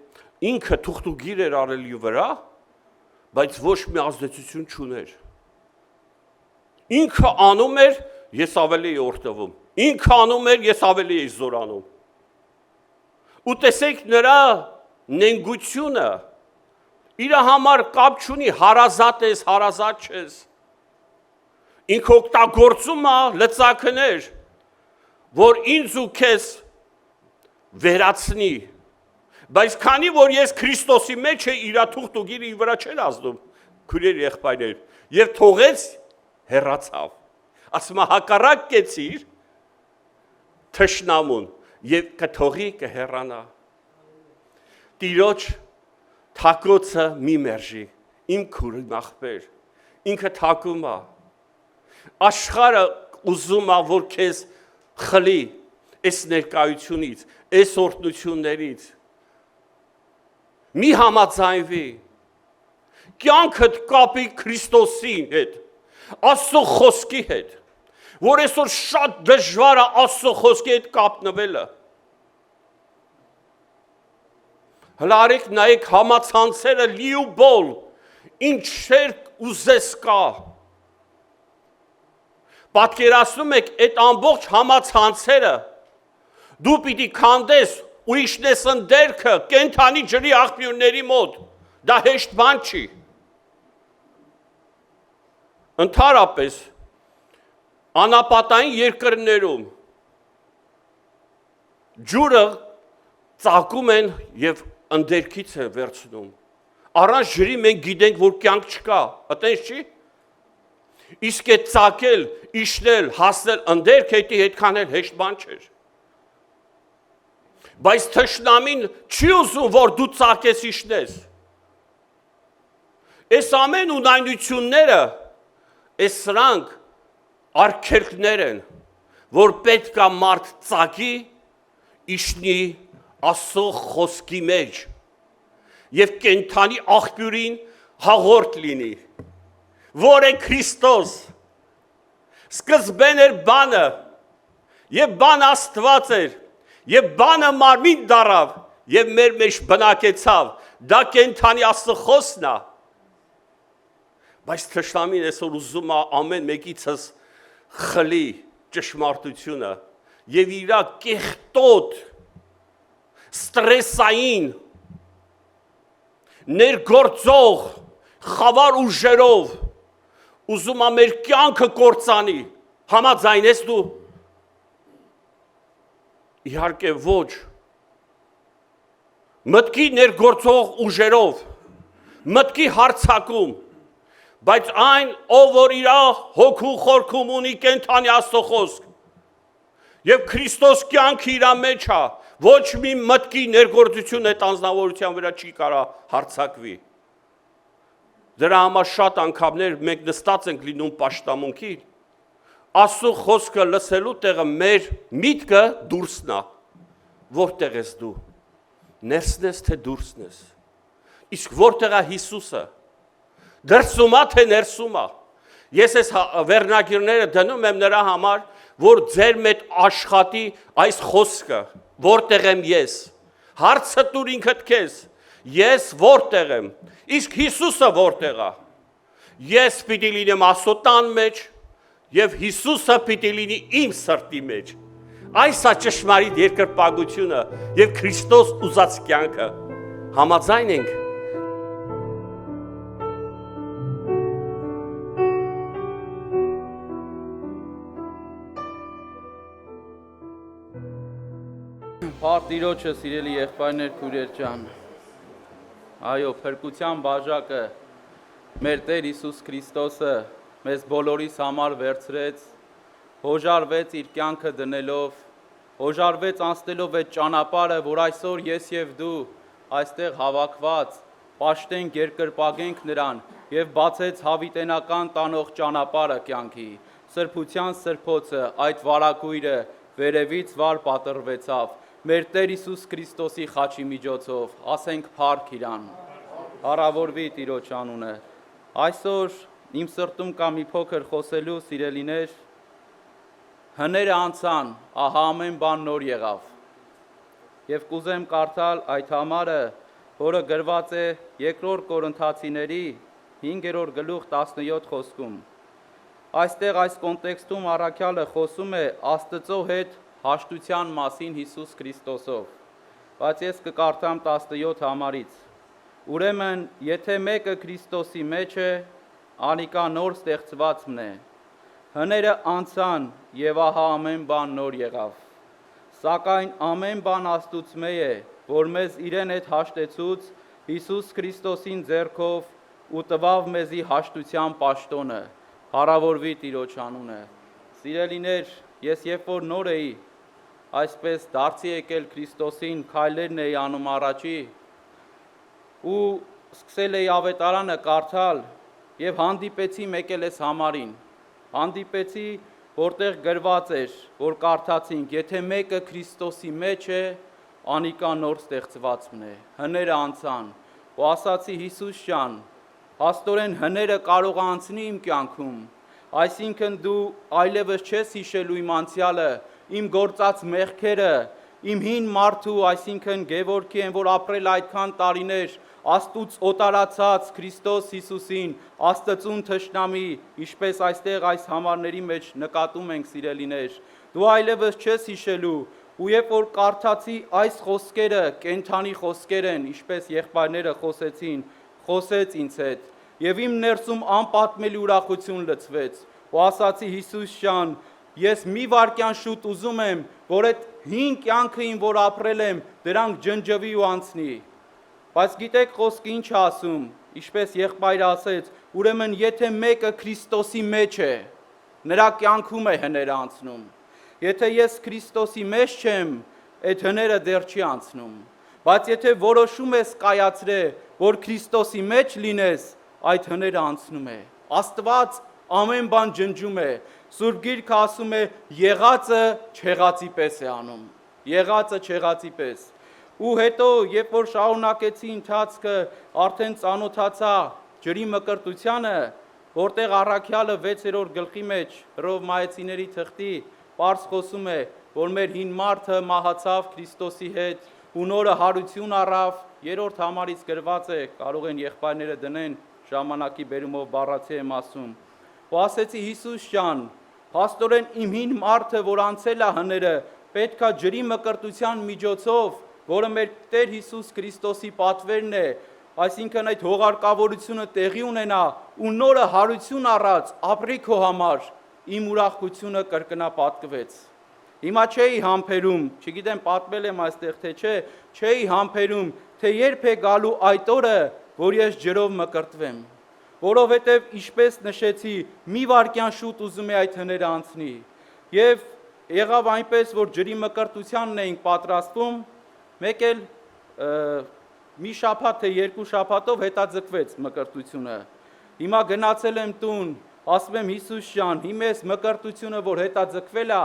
ինքը թուղթուգիր էր արելի վրա, բայց ոչ մի ազդեցություն չուներ։ Ինքը անում էր, ես ավելի էի օրհնվում։ Ինքը անում էր, ես ավելի էի զորանում։ Ու տեսեք նրա նենգությունը իր համար կապ չունի հարազատ ես, հարազատ չես։ Ինքը օգտագործում է լծակներ, որ ինձ ու քեզ վերացնի։ Բայց քանի որ ես Քրիստոսի մեջ է իր թուղթ ու գիրը իր վրա չեր ազդում, քույրեր եղբայրներ, եւ թողեց հեռացավ։ Ասում է հակառակ կեցիր թշնամուն եւ կթողի կհեռանա։ Տիրոջ թակոցը մի մերժի, իմ քուրի ախպեր, ինքը թակում է։ Աշխարհը ուզում է որ քեզ խլի այս ներկայությունից, այս օրհնություններից։ Մի համաձայնվի։ Կյանքդ կապի Քրիստոսի հետ, Աստծո խոսքի հետ, որ այսօր շատ դժվար է Աստծո խոսքի հետ կապնվելը։ Հլա արեք նայեք համացանցերը լի ու բոլ, ինչեր ուզես կա։ Պատկերացնում եք այդ ամբողջ համացանցերը, դու պիտի քանդես ու իշնես ընդերքը կենթանի ջրի աղբյուրների մոտ, դա հեշտ բան չի։ Ընդհանրապես անապատային երկրներում ջուրը ծակում են եւ ընդերքից է վերցնում։ Առանց ջրի մենք գիտենք, որ կյանք չկա, այտենց չի։ Իսկ այդ ծակել, իշնել, հասնել ընդերք հետի հետքան էլ հեշտ բան չէր։ Բայց թշնամին չի ուզում, որ դու ծակես իշնես։ Այս ամեն ունայնությունները, այս սրանք արգելքներ են, որ պետք է մարդ ծակի, իշնի Աստծո խոսքի մեջ եւ կենթանի աղբյուրին հաղորդ լինի, որ է Քրիստոս։ Սկզբեն էր բանը, եւ բան Աստված էր, եւ բանը մարմին դառավ, եւ մեր մեջ բնակեցավ, դա կենթանի Աստծո խոսքն է։ Բայց թշնամին այսօր ուզում է ամեն մեկիցս խլի ճշմարտությունը եւ իր կեղտոտ ստրեսային ներգործող խավար ուժերով ուզում է մեր կյանքը կործանի, համաձայն ես դու։ Իհարկե ոչ։ Մտքի ներգործող ուժերով, մտքի հարցակում, բայց այն, ով որ իր հոգու խորքում ունի կենթանի Աստծո խոսք, եւ Քրիստոս կյանքը իր մեջ է, ոչ մի մտքի ներգործություն այդ անձնավորության վրա չի կարա հարցակվի։ Դրա համար շատ անգամներ մենք նստած ենք լինում պաշտամունքի, Աստծո խոսքը լսելու տեղը մեր միտքը դուրսն է, որտեղ ես դու, ներսն ես թե դուրսն ես, իսկ որտեղ է Հիսուսը, դրսում է թե ներսում է, ես այս վերնագիրները դնում եմ նրա համար, որ ձեր մետ աշխատի այս խոսքը, որտեղ եմ ես, հարցը տուր ինքդ քեզ, ես որտեղ եմ, իսկ Հիսուսը որտեղ է, ես պիտի լինեմ Աստծո տան մեջ, եւ Հիսուսը պիտի լինի իմ սրտի մեջ, այս է ճշմարիտ երկրպագությունը եւ Քրիստոս ուզած կյանքը, համաձայն ենք։ Փառք Տիրոջը, սիրելի եղբայրներ, քույրեր ջան։ Այո, փրկության բաժակը մեր Տեր Հիսուս Քրիստոսը մեզ բոլորիս համար վերցրեց, հոժարվեց իր կյանքը դնելով, հոժարվեց անցնելով այդ ճանապարհը, որ այսօր ես եւ դու այստեղ հավաքված պաշտենք, երկրպագենք նրան եւ բացեց հավիտենական տանող ճանապարհը կյանքի, սրբության սրբոցը, այդ վարագույրը վերևից վար պատրվեցավ, մեր Տեր Հիսուս Քրիստոսի խաչի միջոցով, ասենք փառք իրան, առավորվի Տիրոջ անունը։ Այսօր իմ սրտում կա մի փոքր խոսելու, սիրելիներ, հները անցան, ահա ամեն բան նոր եղավ։ Եվ կուզեմ կարդալ այդ համարը, որը գրված է 2 Կորինթացիների 5-րդ գլուխ 17 խոսքում։ Այստեղ այս կոնտեքստում առաքյալը խոսում է Աստծո հետ հաշտության մասին Հիսուս Քրիստոսով։ բայց ես կկարդամ 17 համարից։ Ուրեմն, եթե մեկը Քրիստոսի մեջ է, անիկա նոր ստեղծվածն է։ Հները անցան եւ ահա ամեն բան նոր եղավ։ Սակայն ամեն բան Աստուծմե է, որ մեզ իրեն հետ հաշտեցուց Հիսուս Քրիստոսին ձեռքով ու տվավ մեզի հաշտության պաշտոնը, հարավորվի Տիրոջ անունը։ Սիրելիներ, ես երբ որ նոր էի, այսպես դարձի եկել Քրիստոսին, քայլերն էի անում առաջի ու սկսել էի ավետարանը կարդալ եւ հանդիպեցի մեկ էլ էս համարին։ Հանդիպեցի, որտեղ գրված էր, որ կարդացինք, եթե մեկը Քրիստոսի մեջ է, անիկա նոր ստեղծվածն է, հները անցան, ու ասացի Հիսուս ջան, փաստորեն հները կարող է անցնի իմ կյանքում, այսինքն դու այլևս չես հիշելու իմ անցյալը, իմ գործած մեղքերը, իմ հին մարդու, այսինքն Գևորգի են, որ ապրել այդքան տարիներ, Աստուծո օտարացած Քրիստոս Հիսուսին, Աստծուն թշնամի, ինչպես այստեղ այս համարների մեջ նկատում ենք սիրելիներ, դու այլևս չես հիշելու, ու երբ որ կարդացի այս խոսքերը, կենթանի խոսքեր են, ինչպես եղբայրները խոսեցին, խոսեց ինձ հետ, եւ իմ ներսում անպատմելի ուրախություն լցվեց, ու ասացի Հիսուս ջան, ես մի վարքյան շուտ ուզում եմ, որ այդ հին կյանքը իմ որ ապրել եմ, դրանք ջնջվի ու անցնի։ Բայց գիտեք խոսքը ինչ ասում, ինչպես եղբայրը ասեց, ուրեմն եթե մեկը Քրիստոսի մեջ է, նրա կյանքում է հները անցնում։ Եթե ես Քրիստոսի մեջ չեմ, այդ հները դեռ չի անցնում։ Բայց եթե որոշում ես կայացրել, որ Քրիստոսի մեջ լինես, այդ հները անցնում է։ Աստված ամեն բան ջնջում է։ Սուրբ Գիրքը ասում է, եղածը չեղածի պես է անում։ Եղածը չեղածի պես։ Ու հետո, երբ որ շարունակեցի ընթացքը, արդեն ծանոթացա ջրի մկրտությանը, որտեղ առաքյալը 6-րդ գլխի մեջ Հռոմ մայեցիների թղթի պարզ խոսում է, որ մեր հին մարդը մահացավ Քրիստոսի հետ ու նորը հարություն առավ, 3-րդ համարից գրված է, կարող են եղբայրները դնեն, ժամանակի բերումով բառացի եմ ասում։ Ու ասեցի Հիսուս ջան, փաստորեն իմ հին մարդը, որ անցել է հները, պետքա ջրի մկրտության միջոցով, որը մեր Տեր Հիսուս Քրիստոսի պատվերն է, այսինքն այդ հողարկավորությունը տեղի ունենա ու նորը հարություն առած ապրի քո համար, իմ ուրախությունը կրկնապատկվեց։ Հիմա չէի համբերում, չգիտեմ պատմել եմ այստեղ թե չէ, չէի համբերում, թե երբ է գալու այդ օրը, որ ես ջրով մկրտվեմ, որովհետև ինչպես նշեցի, մի վարքյան շուտ ուզում է այդ հները անցնի։ Եվ եղավ այնպես, որ ջրի մկրտությանն էինք պատրաստվում, մեկ էլ մի շաբաթ թե 2 շաբաթով հետաձգվեց մկրտությունը։ Հիմա գնացել եմ տուն, ասում եմ Հիսուս ջան, հիմա ես մկրտությունը, որ հետաձգվել է,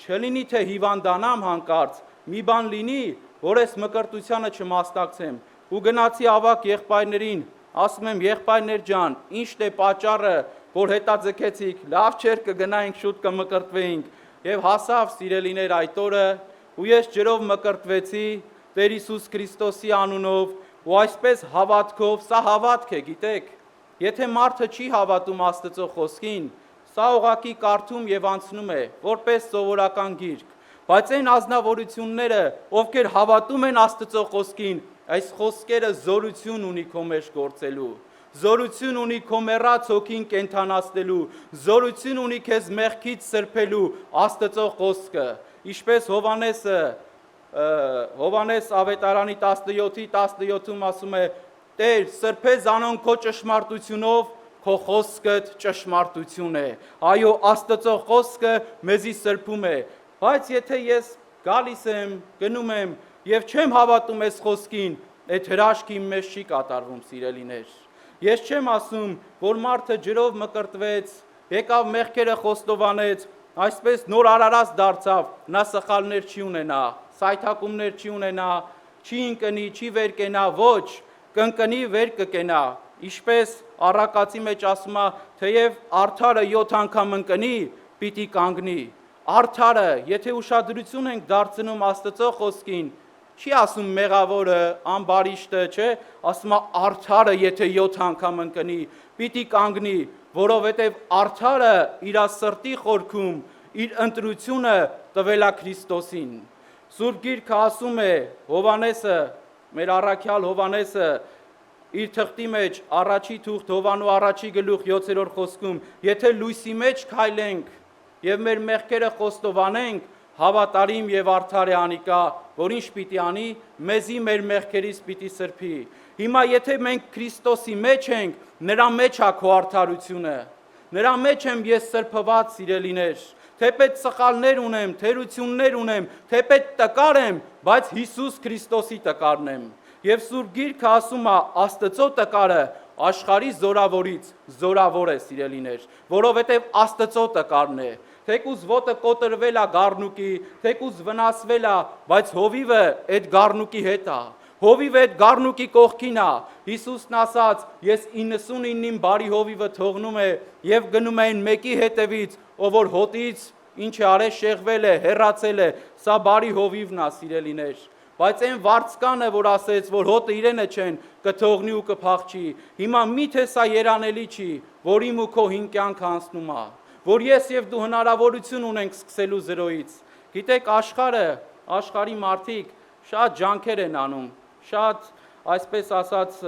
չլինի թե հիվանդանամ հանկարծ, մի բան լինի, որ ես մկրտությանը չմասնակցեմ։ Ու գնացի ավակ եղբայրներին, ասում եմ եղբայրներ ջան, ի՞նչն է պատճառը, որ հետաձգեցիք, լավ չէր կգնայինք շուտ կմկրտվեինք։ Եվ հասավ սիրելիներ այդ օրը, ու ես ջրով մկրտվեցի Տեր Հիսուս Քրիստոսի անունով, ու այսպես հավատքով, սա հավատք է, գիտեք, եթե մարդը չի հավատում Աստծո խոսքին, սա ուղղակի կարդում եւ անցնում է, որպես սովորական գիրք, բայց այն ազնվորությունները, ովքեր հավատում են Աստծո խոսքին, այս խոսքերը զորություն ունի քո մեջ գործելու, զորություն ունի քո մեռած հոգին կենթանացնելու, զորություն ունի քեզ մեղքից սրբելու Աստծո խոսքը, ինչպես Հովանես ավետարանի 17:17-ում ասում է. Տեր, սրբես անոն քո ճշմարտությունով, քո խոսքդ ճշմարտություն է։ Այո, Աստծո խոսքը մեզի սրբում է, բայց եթե ես գալիս եմ, գնում եմ եւ չեմ հավատում այս խոսքին, այդ հրաշքը իմ մեջ չի կատարվում, սիրելիներ։ Ես չեմ ասում, որ մարդը ջրով մկրտվեց, եկավ մեղքերը խոստովանեց, այսպես նոր արարած դարձավ, նա սխալներ չի ունենա, սայթակումներ չի ունենա, չի ընկնի, չի վեր կենա, ոչ, կընկնի, վեր կկենա, ինչպես առակացի մեջ ասում է, թեև արդարը 7 անգամ ընկնի, պիտի կանգնի, արդարը, եթե ուշադրություն ենք դարձնում Աստծո խոսքին, չի ասում մեղավորը, ամբարիշտը, չէ, ասում է արդարը, եթե 7 անգամ ընկնի, պիտի կանգնի, որովհետև արդարը իր սրտի խորքում, իր ընտրությունը տվել է Քրիստոսին։ Սուրբ Գիրքը ասում է Հովանեսը, մեր առաքյալ Հովանեսը իր թղթի մեջ առաջի թուղթ Հովանու առաջի գլուխ 7-րդ խոսքում, եթե լույսի մեջ քայլենք եւ մեր մեղքերը խոստովանենք, հավատարիմ եւ արդար է անիկա, որ ինչ պիտի անի, մեզի մեր մեղքերից պիտի սրբի։ Հիմա եթե մենք Քրիստոսի մեջ ենք, նրա մեջ է քո արդարությունը։ Նրա մեջ եմ ես սրբված, սիրելիներ, թեպետ սխալներ ունեմ, թերություններ ունեմ, թեպետ տկար եմ, բայց Հիսուս Քրիստոսի տկարն եմ։ Եվ Սուրբ Գիրքը ասում է, Աստծո տկարը աշխարհի զորավորից զորավոր է, սիրելիներ, որովհետև Աստծո տկարն է։ Թեկուզ ոտը կոտրվել է գառնուկի, թեկուզ վնասվել է, բայց հովիվը այդ գառնուկի հետ է։ Հովիվը այդ գառնուկի կողքին է։ Հիսուսն ասաց, ես 99-ին բարի հովիվը թողնում է եւ գնում են մեկի հետևից, ով որ հոտից ինչ է արել, շեղվել է, հեռացել է, սա բարի հովիվն է, սիրելիներ։ Բայց այն վարձկանը, որ ասեց, որ հոտը իրենը չեն, կթողնի ու կփախչի։ Հիմա միթե սա երանելի չի, որ իմ ու քո հին կյանքը անցնում է, որ ես եւ դու հնարավորություն ունենք սկսելու զրոյից։ Գիտեք, աշխարհի մարդիկ շատ ջանքեր են անում, շատ, այսպես ասած,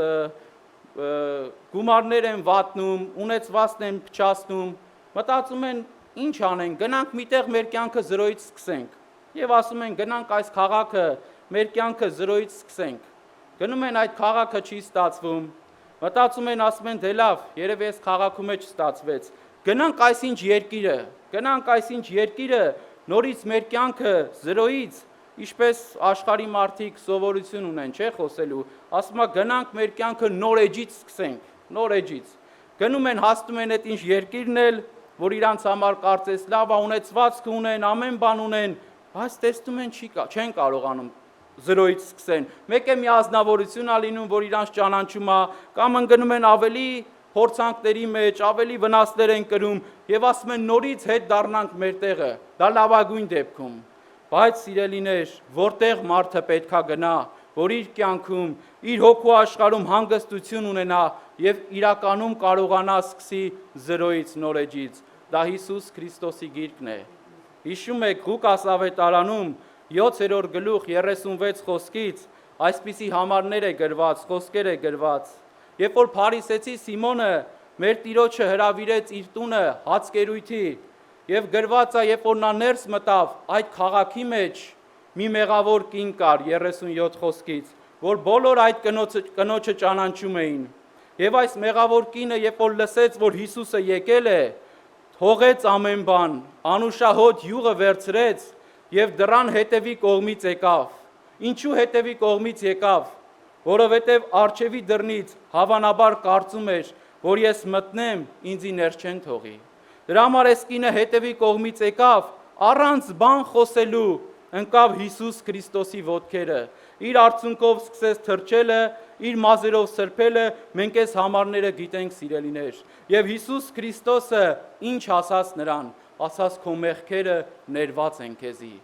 գումարներ են վատնում, ունեցվածքն են փչացնում, մտածում են, ինչ անենք, գնանք միտեղ մեր կյանքը զրոյից սկսենք։ Եվ ասում են, գնանք այս քաղաքը մեր կյանքը զրոյից սկսենք։ Գնում են այդ քաղաքը չի ստացվում, մտածում են, ասում են, դե լավ, երևի այս քաղաքում է չստացվեց։ Գնանք այսինչ երկիրը, նորից մեր կյանքը զրոյից, ինչպես աշխարհի մարդիկ սովորություն ունեն, չէ՞ խոսելու, ասում է գնանք մեր կյանքը նոր էջից սկսենք, նոր էջից։ Գնում են հասնում են այդ ինչ երկիրն էլ, որ իրանց համար կարծես լավ է, ունեցվածք ունեն, ամեն բան ունեն, բայց տեսնում են չեն կարողանում զրոյից սկսեն։ Մեկ է մի ազնվորություն ա լինում, որ իրանց ճանաչում է, կամ ընկնում են ավելի փորձանքների մեջ, ավելի վնասներ են կրում եւ ասում են նորից հետ դառնանք մեր տեղը։ Դա լավագույն դեպքում։ Բայց սիրելիներ, որտեղ մարդը պետքա գնա, որ իր կյանքում, իր հոգու աշխարհում հանգստություն ունենա եւ իրականում կարողանա սկսի զրոյից նոր էջից։ Դա Հիսուս Քրիստոսի գիրքն է։ Հիշում եք Ղուկաս ավետարանում 7-րդ գլուխ 36 խոսքից այսպիսի համարներ է գրված, խոսքեր է գրված։ Երբ որ Փարիսեցի Սիմոնը մեր Տիրոջը հրավիրեց իր տունը հացկերույթի եւ գրված է, երբ որ նա ներս մտավ, այդ քաղաքի մեջ մի մեղավոր կին կար 37 խոսքից, որ բոլոր այդ կնոջը ճանաչում էին։ Եվ այս մեղավոր կինը, երբ որ լսեց, որ Հիսուսը եկել է, թողեց ամեն բան, անուշահոտ յուղը վերցրեց եւ դռան հետևի կողմից եկավ։ Ինչու հետևի կողմից եկավ? Որովհետեւ արջևի դռնից հավանաբար կարծում էր, որ ես մտնեմ, ինձի ներ չեն թողի։ Դրա համար այս կինը հետևի կողմից եկավ, առանց բան խոսելու, ընկավ Հիսուս Քրիստոսի ոտքերը, իր արցունքով սկսեց թրջելը, իր մազերով սրբելը, մենք այս համարները գիտենք, սիրելիներ։ Եվ Հիսուս Քրիստոսը ինչ ասաց նրան, ասաց քո մեղքերը ներված են քեզի։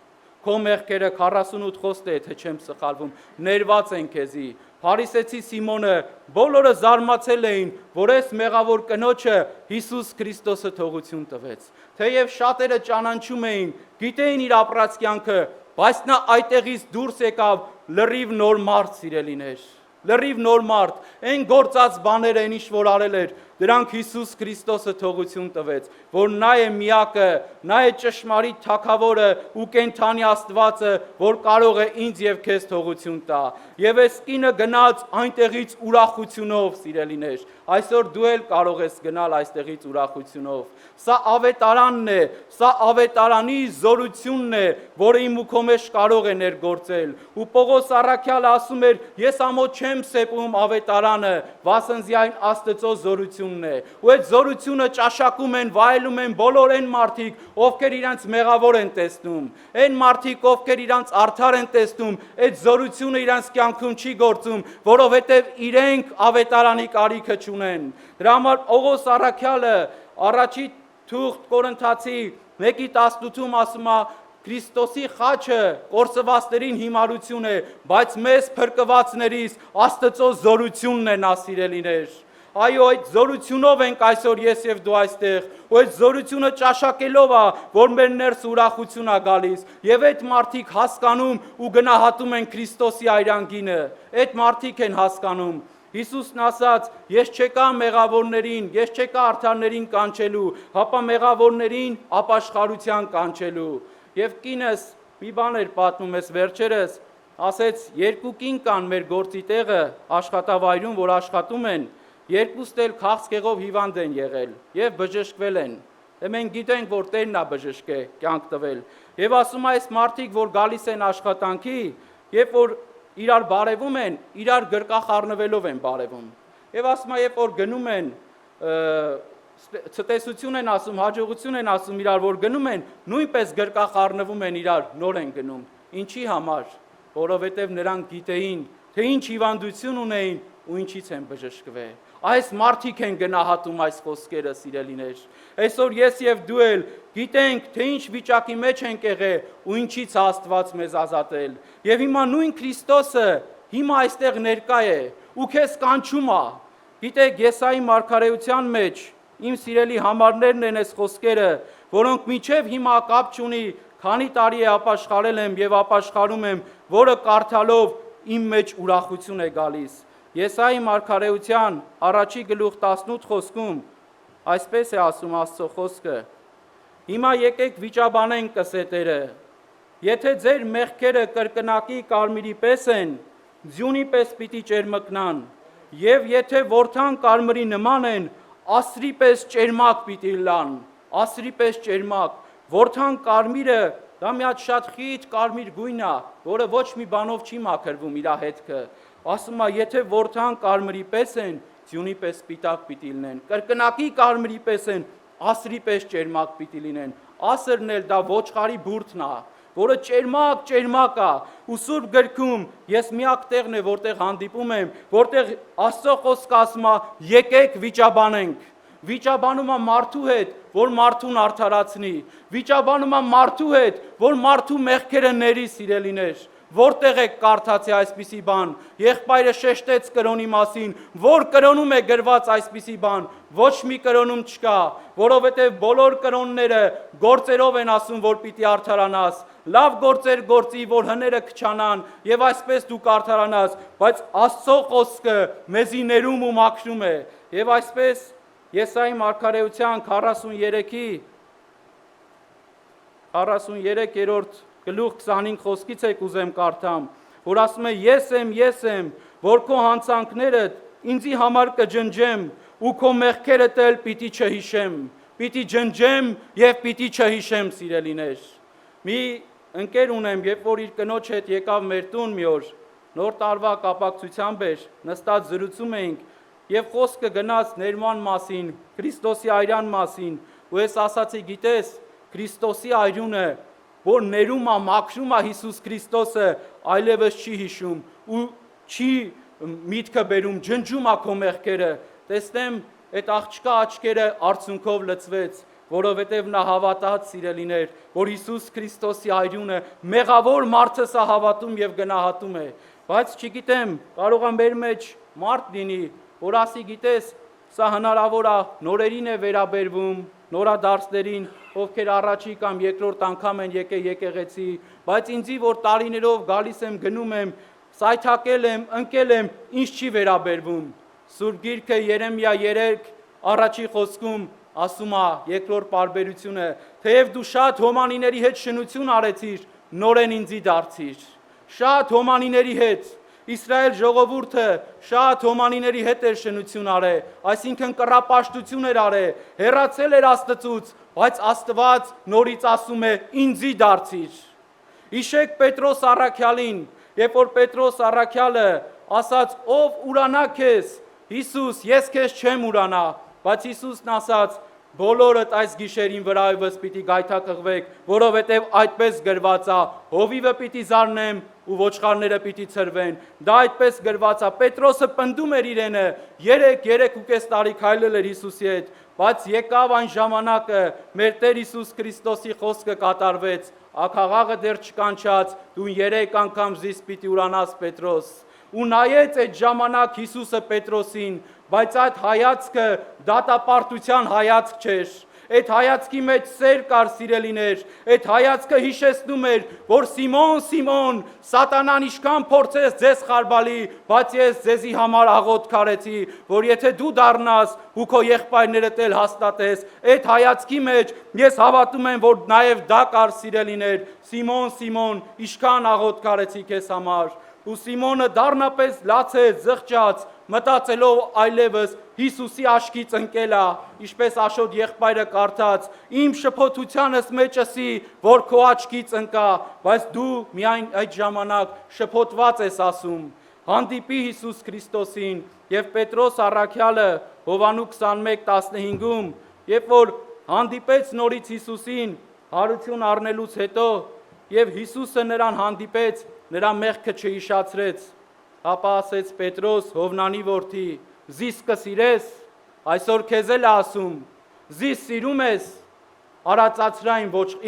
Քո մեղքերը 48 խոստ է, թե չեմ սխալվում, ներված են քեզի։ Փարիսեցի Սիմոնը բոլորը զարմացել էին, որ այս մեղավոր կնոջը Հիսուս Քրիստոսը թողություն տվեց։ Թեև շատերը ճանաչում էին, գիտեին իր ապրած կյանքը, բայց նա այդտեղից դուրս եկավ լրիվ նոր մարդ, սիրելիներ։ Լրիվ նոր մարդ, այն գործած բաները, այն ինչ որ արել էր, դրանք Հիսուս Քրիստոսը թողություն տվեց, որ նա է միակը, նա է ճշմարիտ թագավորը ու կենթանի Աստվածը, որ կարող է ինձ եւ քեզ թողություն տա։ Եվ այս կինը գնաց այնտեղից ուրախությունով, սիրելիներ։ Այսօր դու էլ կարող ես գնալ այստեղից ուրախությունով։ Սա ավետարանն է, սա ավետարանի զորությունն է, որը իմ ու քո մեջ կարող է ներգործել։ Ու Պողոս առաքյալը ասում էր, ես ամոթ չեմ սեպում ավետարանը, վասնզի այն Աստծո զորությունն է։ Ու այդ զորությունը ճաշակում են, վայելում են բոլոր այն մարդիկ, ովքեր իրանց մեղավոր են տեսնում։ Այն մարդիկ, ովքեր իրանց արդար են տեսնում, այդ զորությունը իրանց կյանքում չի գործում, որովհետև իրենք ավետարանի կարիքը չունեն։ Դրա համար Պողոս առաքյալը առաջի թուղթ Կորինթացի 1:18-ում ասում է. Քրիստոսի խաչը կորսվածներին հիմարություն է, բայց մեզ փրկվածներից Աստծո զորությունն է նա, սիրելիներ։ Այո, այդ զորությունով ենք այսօր ես եւ դու այստեղ, ու այդ զորությունը ճաշակելով է, որ մեր ներս ուրախություն է գալիս, եւ այդ մարդիկ հասկանում ու գնահատում են Քրիստոսի այրանգինը, այդ մարդիկ են հասկանում։ Հիսուսն ասաց, ես չեկա մեղավորներին, ես չեկա արդարներին կանչելու, հապա մեղավորներին ապաշխարության կանչելու։ Եվ կինս մի բան էր պատմում ես վերջերս, ասեց երկու կին կան մեր գործի տեղը աշխատավայրում, որ աշխատում են, երկուստ էլ քաղցկեղով հիվանդ են եղել եւ բժշկվել են։ Մենք գիտենք, որ Տերն է բժշկե կյանք տվել։ Եվ ասում է, այս մարդիկ, որ գալիս են աշխատանքի, երբ որ իրար բարևում են, իրար գրկախ առնվելով են բարևում։ Եվ ասում է, երբ որ գնում են, ցտեսություն են ասում, հաջողություն են ասում իրար, որ գնում են, նույնպես գրկախ առնվում են իրար, նոր են գնում։ Ինչի համար, որովհետև նրանք գիտեին, թե ինչ հիվանդություն ունեին ու ինչից են բժշկվել։ Այս մարդիկ են գնահատում այս խոսքերը, սիրելիներ։ Այսօր ես եւ դու էլ գիտենք, թե ինչ վիճակի մեջ ենք եղել ու ինչից Աստված մեզ ազատել։ Եվ հիմա նույն Քրիստոսը հիմա այստեղ ներկա է ու քեզ կանչում է։ Գիտեք, Եսայի մարգարեության մեջ իմ սիրելի համարներն են այս խոսքերը, որոնք միջև հիմա կապ չունի, քանի տարի է ապաշխարել եմ եւ ապաշխարում եմ, որը կարդալով իմ մեջ ուրախություն է գալիս։ Եսայի մարգարեության առաջի գլուխ 18 խոսքում այսպես է ասում Աստծո խոսքը. Հիմա եկեք վիճաբանենք կսետերը, եթե ձեր մեղքերը կրկնակի կարմիրի պես են, ձյունի պես պիտի ճերմկնան, եւ եթե որդան կարմրի նման են, ասրի պես ճերմակ պիտի լան, ասրի պես ճերմակ, որդան կարմիրը դա մի հատ շատ խիտ կարմիր գույն է, որը ոչ մի բանով չի մաքրվում իր հետքը։ Ասում է, եթե որդան կարմրի պես են, ձյունի պես սպիտակ պիտի լինեն, կրկնակի կարմրի պես են, ասրի պես ճերմակ պիտի լինեն։ Ասրն էլ դա ոչխարի բուրդն է, որը ճերմակ է, ու Սուրբ գրքում ես միակ տեղն է, որտեղ հանդիպում եմ, որտեղ Աստծո խոսքը ասում է, եկեք վիճաբանենք։ Վիճաբանում է մարդու հետ, որ մարդուն արդարացնի, վիճաբանում է մարդու հետ, որ մարդու մեղքերը ների, սիրելիներ։ Որտեղ եք կարդացի այսպիսի բան, եղբայրը շեշտեց կրոնի մասին, որ կրոնում է գրված այսպիսի բան, ոչ մի կրոնում չկա, որովհետև բոլոր կրոնները գործերով են ասում, որ պիտի արդարանաս, լավ գործեր գործի, որ հները քչանան, եւ այսպես դու կարդարանաս, բայց Աստծո խոսքը մեզի ներում ու մաքրում է, եւ այսպես Եսայի մարգարեության 43-րդ գլուխ 25 խոսքից եք ուզեմ կարդամ, որ ասում է ես եմ, որ քո հանցանքներդ ինձի համար կջնջեմ ու քո մեղքերդ էլ պիտի չհիշեմ, պիտի ջնջեմ եւ պիտի չհիշեմ, սիրելիներ։ Մի ընկեր ունեմ, երբ որ իր կնոջ հետ եկավ մեր տուն մի օր, նոր տարվա կապակցությամբ էր, նստած զրուցում էինք եւ խոսքը գնաց ներման մասին, Քրիստոսի այրան մասին, ու ես ասացի, գիտես, Քրիստոսի այրունը, որ ներում է, մաքրում է Հիսուս Քրիստոսը, այլևս չի հիշում ու չի միտքը բերում, ջնջում է քո մեղքերը։ Տեսնեմ, այդ աղջկա աչքերը արցունքով լցվեց, որովհետև նա հավատաց, սիրելիներ, որ Հիսուս Քրիստոսի այրունը մեղավոր մարդս է հավատում եւ գնահատում է, բայց չգիտեմ, կարող է մեր մեջ մարդ լինի, որ ասի, գիտես, սա հնարավոր է, նորերին է վերաբերվում, նորադարձներին, ովքեր առաջի կամ երկրորդ անգամ են եկել եկեղեցի, բայց ինձի, որ տարիներով գալիս եմ, գնում եմ, սայթակել եմ, ընկել եմ, ինչ չի վերաբերվում։ Սուրբ Գիրքը Երեմիա 3 առաջի խոսքում ասում է երկրորդ պարբերությունը, թեև դու շատ հոմանիների հետ շնություն արեցիր, նորեն ինձի դարձիր։ Շատ հոմանիների հետ Իսրայել ժողովուրդը շատ հոմանիների հետ էր շնություն արել, այսինքն կռապաշտություն էր արել, հեռացել էր Աստծուց, բայց Աստված նորից ասում է ինձի դարձիր։ Հիշեք Պետրոս առաքյալին, երբ որ Պետրոս առաքյալը ասաց ով ուրանա քեզ, Հիսուս, ես քեզ չեմ ուրանա, բայց Հիսուսն ասաց բոլորդ այս գիշերին վրայովս պիտի գայթակղվեք, որովհետև այդպես գրված է, հովիվը պիտի զարնեմ ու ոչխարները պիտի ցրվեն։ Դա այդպես գրված է։ Պետրոսը պնդում էր իրենը, 3.5 տարի քայլել էր Հիսուսի հետ, բայց եկավ այն ժամանակը, մեր Տեր Հիսուս Քրիստոսի խոսքը կատարվեց, աքաղաղը դեռ չկանչած, դու 3 անգամ զիս պիտի ուրանաս Պետրոս։ Ու նայեց այդ ժամանակ Հիսուսը Պետրոսին, բայց այդ հայացքը դատապարտության հայացք չէր։ Այդ հայացքի մեջ սեր կար, սիրելիներ, այդ հայացքը հիշեցնում էր, որ Սիմոն, Սիմոն, սատանան իշքան փորձեց ձեզ խարբալի, բայց ես ձեզի համար աղոթք արեցի, որ եթե դու դառնաս ու քո եղբայրներդ էլ հաստատես, այդ հայացքի մեջ ես հավատում եմ, որ նաև դա կար, սիրելիներ, Սիմոն, Սիմոն, իշքան աղոթք արեցի քեզ համար։ Ու Սիմոնը դառնապես լացեց, զղջաց, մտածելով այլևս Հիսուսի աշկից ընկելա, ինչպես Աշոտ եղբայրը կարդաց, իմ շփոթությանս մեջսի, որ քո աչքից ընկա, բայց դու միայն այդ ժամանակ շփոթված ես ասում։ Հանդիպի Հիսուս Քրիստոսին եւ Պետրոս առաքյալը Հովանու 21:15-ում, երբ որ հանդիպեց նորից Հիսուսին հարություն առնելուց հետո եւ Հիսուսը նրան հանդիպեց, նրա մեղքը չհիշացրեց, ապա ասեց Պետրոս, Հովնանի որդի, զիս կսիրես, այսօր քեզ էլ ասում, զիս սիրում ես, արածացրա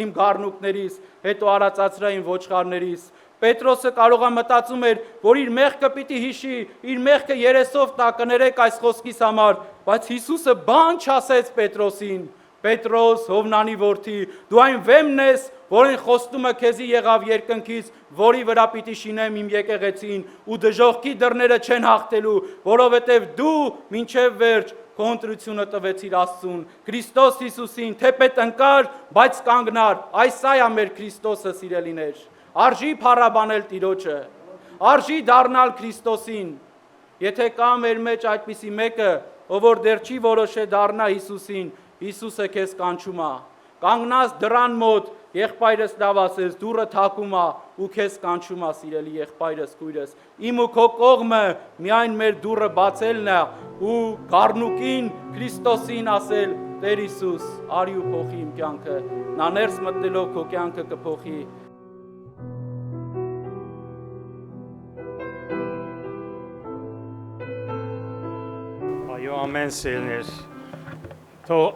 իմ գառնուկներից, հետո արածացրա իմ ոչխարներից։ Պետրոսը կարող է մտածում էր, որ իր մեղքը պիտի հիշի, իր մեղքը երեսով տա կներեք այս խոսքիս համար, բայց Հիսուսը բան չասեց Պետրոսին։ Պետրոս, Հովնանի որդի, դու այն վեմն ես, որին խոստումը քեզի եղավ երկնքից, որի վրա պիտի շինեմ իմ եկեղեցին, ու դժոխքի դռները չեն հաղթելու, որովհետև դու մինչև վերջ քո ընտրությունը տվեցիր Աստծուն, Քրիստոս Հիսուսին, թեպետ ընկար, բայց կանգնար, այս է մեր Քրիստոսը, սիրելիներ, արժի փառաբանել Տիրոջը, արժի դառնալ Քրիստոսին, եթե կա մեր մեջ այդպիսի մեկը, ով որ դեռ չի որոշել դառնա Հիսուսին, Հիսուսը քեզ կանչում է, կանգնած դռան մոտ, եղբայրս լավ ասես, դուռը թակում է ու քեզ կանչում է, սիրելի եղբայրս, քույրս, իմ ու քո կողմը միայն մեր դուռը բացելն է ու գառնուկին Քրիստոսին ասել, Տեր Հիսուս, արի ու փոխի իմ կյանքը, նա ներս մտնելով քո կյանքը կփոխի։ Այո, ամեն սիրելիներ, թող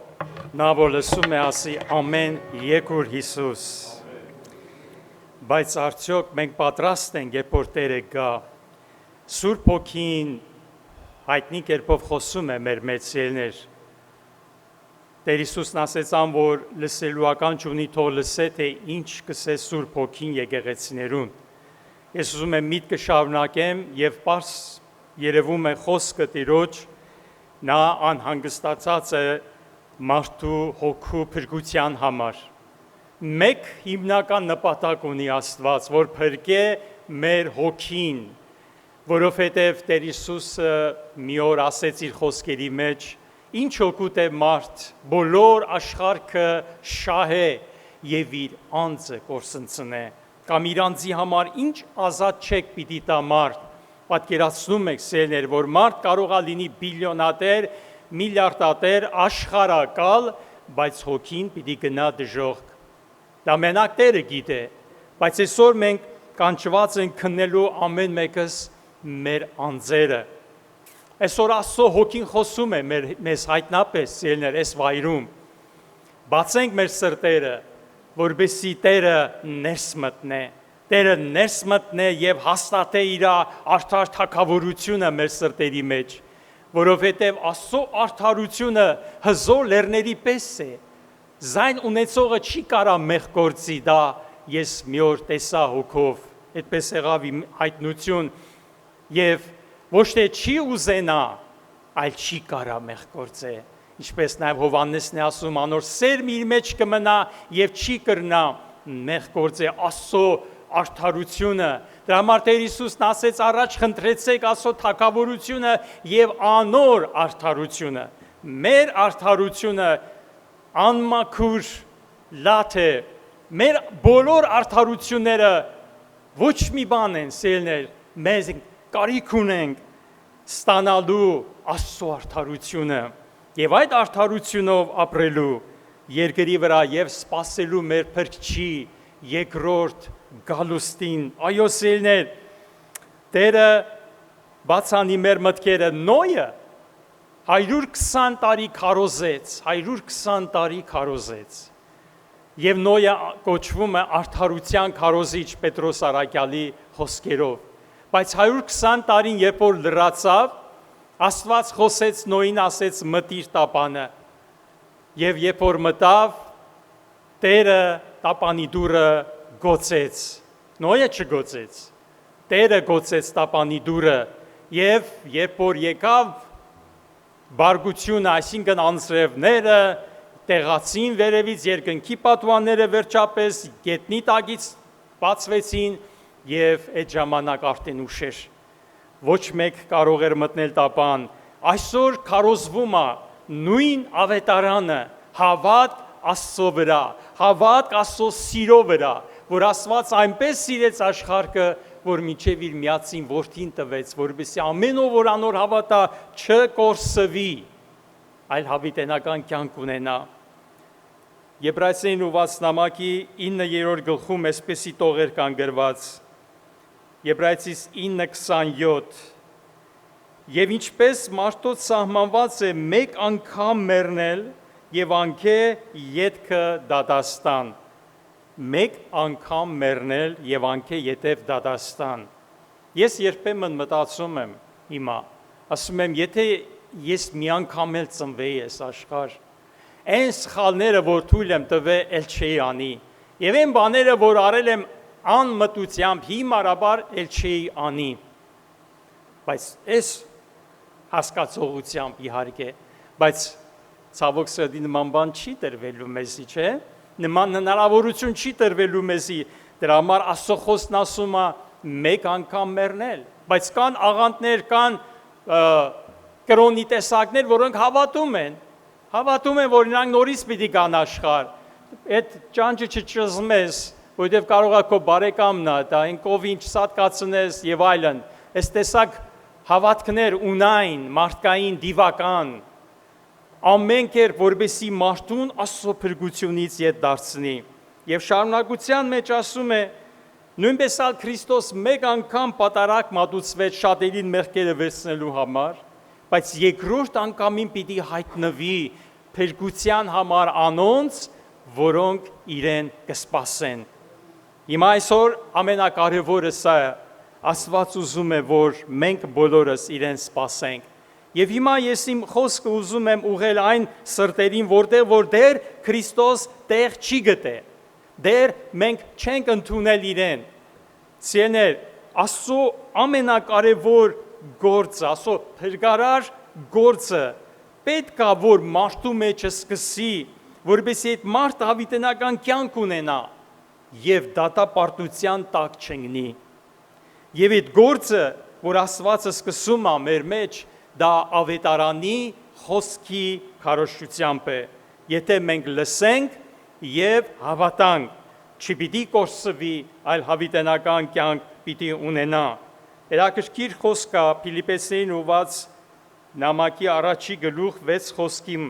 նա որ լսում է ասի ամեն եկուր Հիսուս, բայց արդյոք մենք պատրաստ ենք, երբ որ Տերը գա, Սուրբ Հոգին հայտնի կերպով խոսում է մեր մեծ սիրելիներ, Տեր Հիսուսն ասեց ան, որ լսելու ականջ ունի, թող լսե, թե ինչ կսե Սուրբ Հոգին եկեղեցիներուն։ Ես ուզում եմ միտքը շարունակեմ եւ պարզ երևում է խոսքը Տիրոջ, նա անհանգստացած է մարդու հոգու փրկության համար։ Մեկ հիմնական նպատակ ունի Աստված, որ փրկե մեր հոգին, որովհետև Տեր Հիսուսը մի օր ասեց իր խոսքերի մեջ, ինչ օգուտ է մարդ բոլոր աշխարհքը շահե եւ իր անձը կորսնցնե, կամ իր անձի համար ինչ ազատ չեք պիտի տա մարդ։ Պատկերացնում եք սերներ, որ մարդ կարող է լինի բիլիոնատեր, միլիարդատեր, աշխարհակալ, բայց հոգին պիտի գնա դժոխք։ Դա մենակ Տերը գիտե, բայց այսօր մենք կանչված ենք քննելու ամեն մեկս մեր անձերը։ Այսօր Աստծո հոգին խոսում է մեզ հայտնապես սիրելիներ այս վայրում։ Բացենք մեր սրտերը, որպեսզի Տերը ներս մտնե։ Տերը ներս մտնե եւ հաստատե իր արդար թագավորությունը մեր սրտերի մեջ, որովհետեւ Աստծո արդարությունը հզոր լեռների պես է։ Զայն ունեցողը չի կարա մեղ գործի, դա ես մի օր տեսա հոգով, այդպես եղավ իմ հայտնություն եւ ոչ թե չի ուզենա, այլ չի կարա մեղ գործե։ Ինչպես նաեւ Հովհաննեսն է ասում, անոր սերմ իր մեջ կմնա եւ չի կրնա մեղ գործե Աստծո արդարությունը, դրա համար Տեր Հիսուսն ասեց առաջ խնդրեցեք Աստծո թագավորությունը եւ անոր արդարությունը, մեր արդարությունը անմաքուր լաթ է, մեր բոլոր արդարությունները ոչ մի բան են, սիրելիներ, մեզ կարիք ունենք ստանալու Աստծո արդարությունը եւ այդ արդարությունով ապրելու երկրի վրա եւ սпасելու մեր Փրկչի երկրորդ գալուստին, այո սիրելիներ, Տերը բացանի մեր մտքերը Նոյը 120 տարի քարոզեց, 120 տարի քարոզեց, եւ Նոյը կոչվում է արդարության քարոզիչ Պետրոս առաքյալի խոսքերով, բայց 120 տարին երբ որ լրացավ, Աստված խոսեց Նոյին, ասեց մտիր տապանը։ Եվ երբ որ մտավ, Տերը տապանի դուռը գոցեց։ Նոյը չգոցեց։ Տերը գոցեց տապանի դուռը, եւ երբ որ եկավ բարգությունը, այսինքն անձրևները տեղացին վերևից, երկնքի պատուհանները վերջապես գետնի տակից բացվեցին եւ այդ ժամանակ արդեն ուշ էր։ Ոչ մեկ կարող էր մտնել տապան։ Այսօր քարոզվում է նույն ավետարանը, հավատ Աստծո վրա, հավատ Աստծո սիրո վրա, որ Աստված այնպես սիրեց աշխարհը, որ միջև իր միածին որդին տվեց, որովհետեւ ամեն ով որ անոր հավատա չկորսվի, այլ հավիտենական կյանք ունենա։ Եբրայեցին ուված նամակի 9-րդ գլխում այսպեսի տողեր կան գրված։ Եբրայեցիս 9:27 Եվ ինչպես մարդոց սահմանված է մեկ անգամ մեռնել եւ անքե ետքը դադաստան։ Մեկ անգամ մեռնել եւ անքե ետև դադաստան։ Ես երբեմն մտածում եմ հիմա, ասում եմ, եթե ես մի անգամ էլ ծնվեի այս աշխարհ, այն սխալները, որ թույլ եմ տվել, էլ չէի անի։ Եվ այն բաները, որ արել եմ անմտությամբ, հիմարաբար էլ չէի անի։ Բայց այս հասկացողությամբ իհարկե, բայց ցավոք սրտի նման բան չի տրվելու մեզի, չէ՞։ Նման հնարավորություն չի տրվելու մեզի։ Դրա համար Աստծո խոսքն ասում է մեկ անգամ մեռնել, բայց կան աղանդներ, կան կրոնի տեսակներ, որոնք հավատում են, որ նրանք նորից պիտի գան աշխարհ։ Այդ ճանճը չճզմես, որովհետև կարող է քո բարեկամն է, դա այն կովին չսատկացնես եւ այլն։ Այս տեսակ հավատքներ ունայն, մարդկային, դիվական ամեն կերպ որպեսի մարդուն Աստծո փրկությունից ետ դարձնի։ Եվ շարունակության մեջ ասում է, նույնպես ալ Քրիստոս մեկ անգամ պատարակ մատուցվեց շատերին մեղքերը վերցնելու համար, բայց երկրորդ անգամին պիտի հայտնվի փրկության համար անոնց, որոնք իրեն կսպասեն։ Հիմա այսօր ամենակարևորը սա է, Աստված ուզում է, որ մենք բոլորս իրեն սպասենք։ Եվ հիմա ես իմ խոսքը ուզում եմ ուղղել այն սրտերին, որ դեռ Քրիստոս տեղ չի գտե, դեռ մենք չենք ընդունել իրեն։ Սիրելիներ, Աստծո ամենակարևոր գործը, Աստծո փրկարար գործը պետք է որ մարդու մեջ սկսի, որովհետեւ այդ մարդը հավիտենական կյանք ունենա եւ դատապարտության տակ չընկնի։ Եվ այդ գործը, որ Աստվածը սկսում է մեր մեջ, դա ավետարանի խոսքի քարոզչությամբ է։ Եթե մենք լսենք եւ հավատանք, չպիտի կորսվի, այլ հավիտենական կյանք պիտի ունենա։ Հետաքրքիր խոսք է Փիլիպպեցիներին ուված նամակի առաջի գլուխ 6 խոսքին։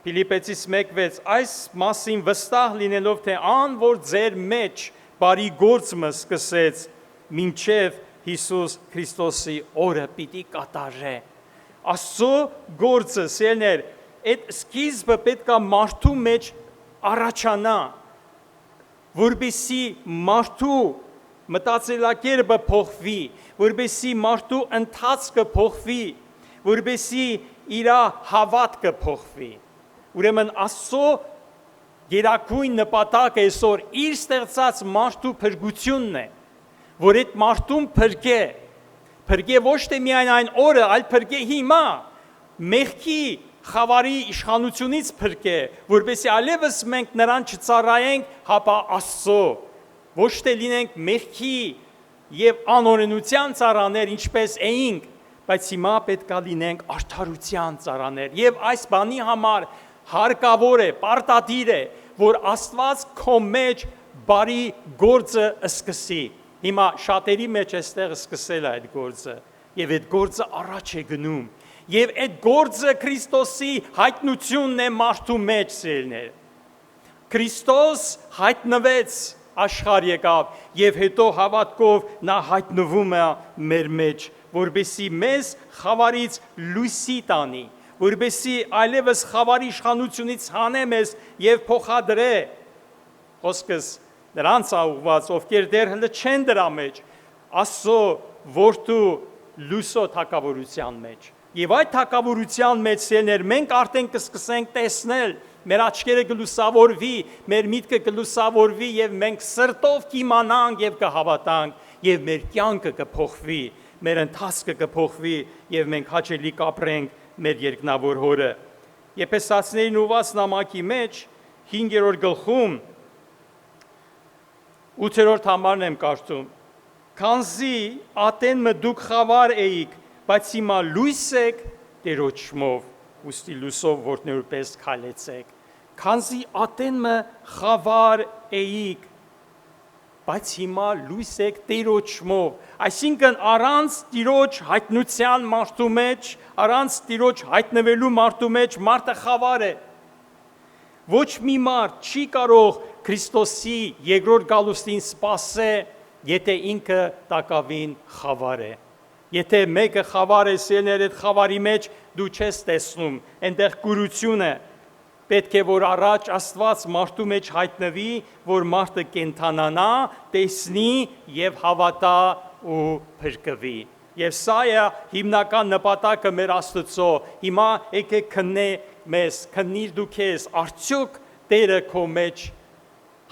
Փիլիպպեցիս 1:6 այս մասին վստահ լինելով, թե ան որ ձեր մեջ բարի գործը սկսեց, մինչև Հիսուս Քրիստոսի օրը պիտի կատարե։ Աստծո գործը, սիրելիներ, այդ սկիզբը պետք է մարդու մեջ առաջանա, որպեսզի մարդու մտածելակերպը փոխվի, որպեսզի մարդու ընթացքը փոխվի, որպեսզի իր հավատքը փոխվի։ Ուրեմն Աստծո գերագույն նպատակը այսօր իր ստեղծած մարդու փրկությունն է, որ այդ մարդուն փրկե ոչ թե միայն այն օրը, այլ փրկե հիմա, մեղքի խավարի իշխանությունից փրկե, որպեսզի այլևս մենք նրան չծառայենք, հապա Աստծո, ոչ թե լինենք մեղքի եւ անօրենության ծառաներ, ինչպես էինք, բայց հիմա պետք է լինենք արդարության ծառաներ։ Եվ այս բանի համար հարկավոր է, պարտադիր է, որ Աստված քո մեջ բարի գործը սկսի։ Հիմա շատերի մեջ այստեղ սկսել է այդ գործը, եւ այդ գործը առաջ է գնում, եւ այդ գործը Քրիստոսի հայտնությունն է մարդու մեջ, սիրելիներ։ Քրիստոս հայտնվեց, աշխարհ եկավ, եւ հետո հավատքով նա հայտնվում է մեր մեջ, որպեսզի մեզ խավարից լույսի տանի, որպեսզի այլևս խավարի իշխանությունից հանե մեզ եւ փոխադրե։ Խոսքս նրանց ուղված, ովքեր դեռ հենց չեն դրա մեջ, Աստծո որդու լույսո թակավորության մեջ, Եվ այդ թակավորության մեջ սիրելիներ, մենք արդեն կսկսենք տեսնել, մեր աչքերը կլուսավորվի, մեր միտքը կլուսավորվի եւ մենք սրտով կիմանանք եւ կհավատանք եւ մեր կյանքը կփոխվի, մեր ընթացքը կփոխվի եւ մենք հաճելի կապրենք մեր երկնավոր հորը։ Եփեսացիներին ուված նամակի մեջ 5-րդ գլխում 8-րդ համարն եմ կարդում։ Քանզի ատենը դուք խավար էիք, բայց հիմա լույս եք Տերոջմով, ուստի լույսով որդներուպես քալեցեք։ Քանզի ատենը խավար էիք, բայց հիմա լույս եք Տերոջմով, այսինքն առանց Տիրոջ հայտնության մարդու մեջ, առանց Տիրոջ հայտնվելու մարդու մեջ մարդը խավար է։ Ոչ մի մարդ չի կարող Քրիստոսի երկրորդ գալուստին սպասել, եթե ինքը տակավին խավար է։ Եթե մեկը խավար է, սիրելիներ, այդ խավարի մեջ դու չես տեսնում, այնտեղ կուրություն է։ Պետք է որ առաջ Աստված մարդու մեջ հայտնվի, որ մարդը կենթանանա, տեսնի եւ հավատա ու փրկվի։ Եվ սա է հիմնական նպատակը մեր Աստծո։ Հիմա եկեք քննիր դու քեզ, արդյոք Տերը քո մեջ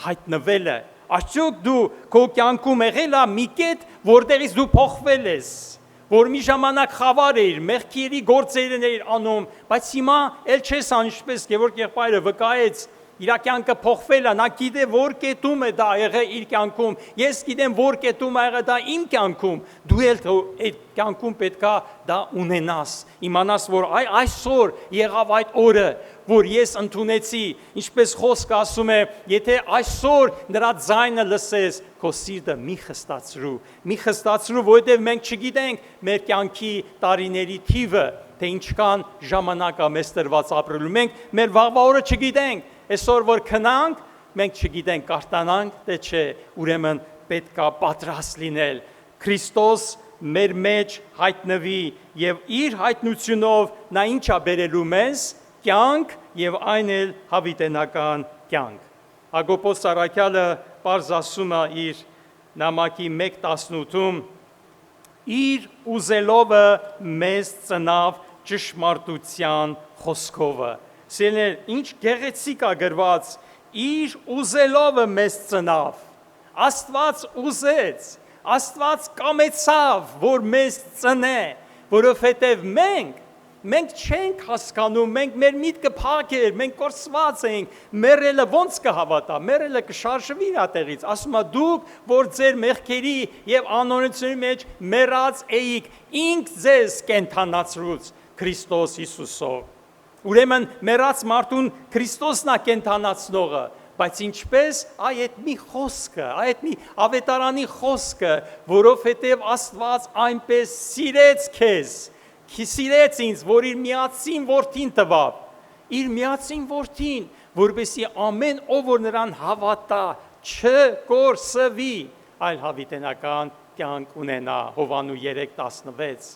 հայտնվել է։ Արդյոք դու քո կյանքում եղել է մի կետ, որտեղից դու փոխվել ես, որ մի ժամանակ խավար էր, մեղքերի գործերն էր անում, բայց հիմա էլ չես ան, ինչպես Գևորգ եղբայրը վկայեց, իր կյանքը փոխվել է, նա գիտե որ կետում է դա եղել իր կյանքում, ես գիտեմ որ կետում է եղել դա իմ կյանքում, դու էլ այդ կյանքում պետքա դա ունենաս, իմանաս որ այսօր եղավ այդ օրը, որ ես ընդունեցի, ինչպես խոսքը ասում է, եթե այսօր նրա ձայնը լսես, քո սիրտը մի խստացրու, որովհետև մենք չգիտենք մեր կյանքի տարիների թիվը, թե ինչքան ժամանակ է մեզ տրված ապրելու, մենք մեր վաղվա օրը չգիտենք, այսօր որ քնանք, մենք չգիտենք կարտանանք, թե չէ, ուրեմն պետք է պատրաստ լինել, Քրիստոս մեր մեջ հայտնվի եւ իր հայտնությունով նա ինչ է բերելու մեզ, կյանք եւ այն էլ հավիտենական կյանք։ Հակոբոս Սարաքյալը պարզ ասում է իր նամակի 1:18-ում իր ուզելովը մեզ ծնավ ճշմարտության խոսքովը։ Սիրելիներ, ինչ գեղեցիկ է գրված, իր ուզելովը մեզ ծնավ։ Աստված ուզեց, Աստված կամեցավ, որ մեզ ծնե, որովհետև մենք չենք հասկանում, մենք մեր միտքը փակ էր, մենք կորսված ենք, մեռելը ոնց կհավատա, մեռելը կշարժվի իր տեղից, ասում է դուք, որ ձեր մեղքերի եւ անօրենությունների մեջ մեռած էիք, ինք ձեզ կենթանացրուց Քրիստոս Հիսուսով։ Ուրեմն մեռած մարդուն Քրիստոսն է կենթանացնողը, բայց ինչպես այդ մի խոսքը, այդ մի ավետարանի խոսքը, որովհետև Աստված այնպես սիրեց քեզ, սիրեց ինձ, որ իր միածին որդին տվավ, իր միածին որդին, որպեսզի ամեն ով որ նրան հավատա, չկորսվի, այլ հավիտենական կյանք ունենա, Հովհաննես 3:16։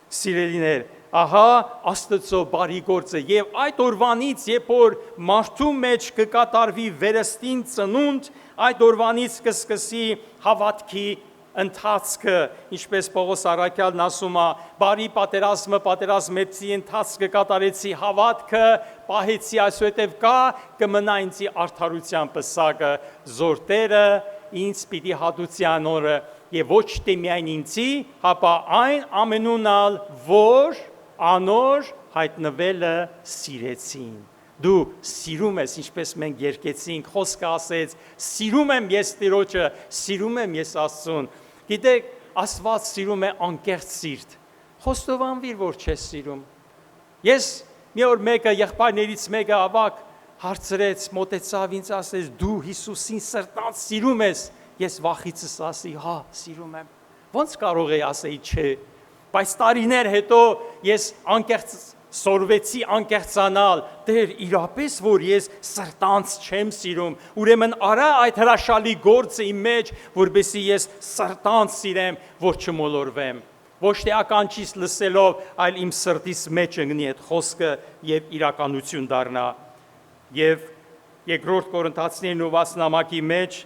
Սիրելիներ, ահա Աստծո բարի գործը եւ այդ օրվանից, երբ որ մարդու մեջ կկատարվի վերստին ծնունդ, այդ օրվանից կսկսի հավատքի ընթացքը, ինչպես Պողոս Առաքյալն ասում է, բարի պատերազմի ընթացքը կատարեցի, հավատքը պահեցի, այսուհետև կմնա ինձի արդարության պսակը, զորտերը ինձ պիտի հատուցյան օրը, եւ ոչ թե միայն ինձի, հապա այն ամենունալ, որ անոր հայտնվելը սիրեցին։ Դու սիրում ես, ինչպես մենք երկեցինք, խոսքը ասեց, սիրում եմ ես Տիրոջը, սիրում եմ ես Աստծուն։ Գիտեք, Աստված սիրում է անկեղծ սիրտ։ Խոստովանվիր, որ չես սիրում։ Ես մի օր մեկը եղբայրներից մեկը ավակ հարցրեց, մոտեցավ ինձ ասեց, դու Հիսուսին սրտանց սիրում ես։ Ես վախիցս ասի, հա, սիրում եմ։ Ոնց կարող էի ասեի չէ։ Բայց տարիներ հետո ես անկեղծ սորվեցի անկեղծանալ, Տեր, իրապես որ ես սրտանց չեմ սիրում, ուրեմն արա այդ հրաշալի գործը իմ մեջ, որպեսզի ես սրտանց սիրեմ, որ չմոլորվեմ։ Ոչ թե ականջիս լսելով, այլ իմ սրտիս մեջ ընկնի այդ խոսքը եւ իրականություն դառնա։ Եվ երկրորդ Կորինթացիներին ուված նամակի մեջ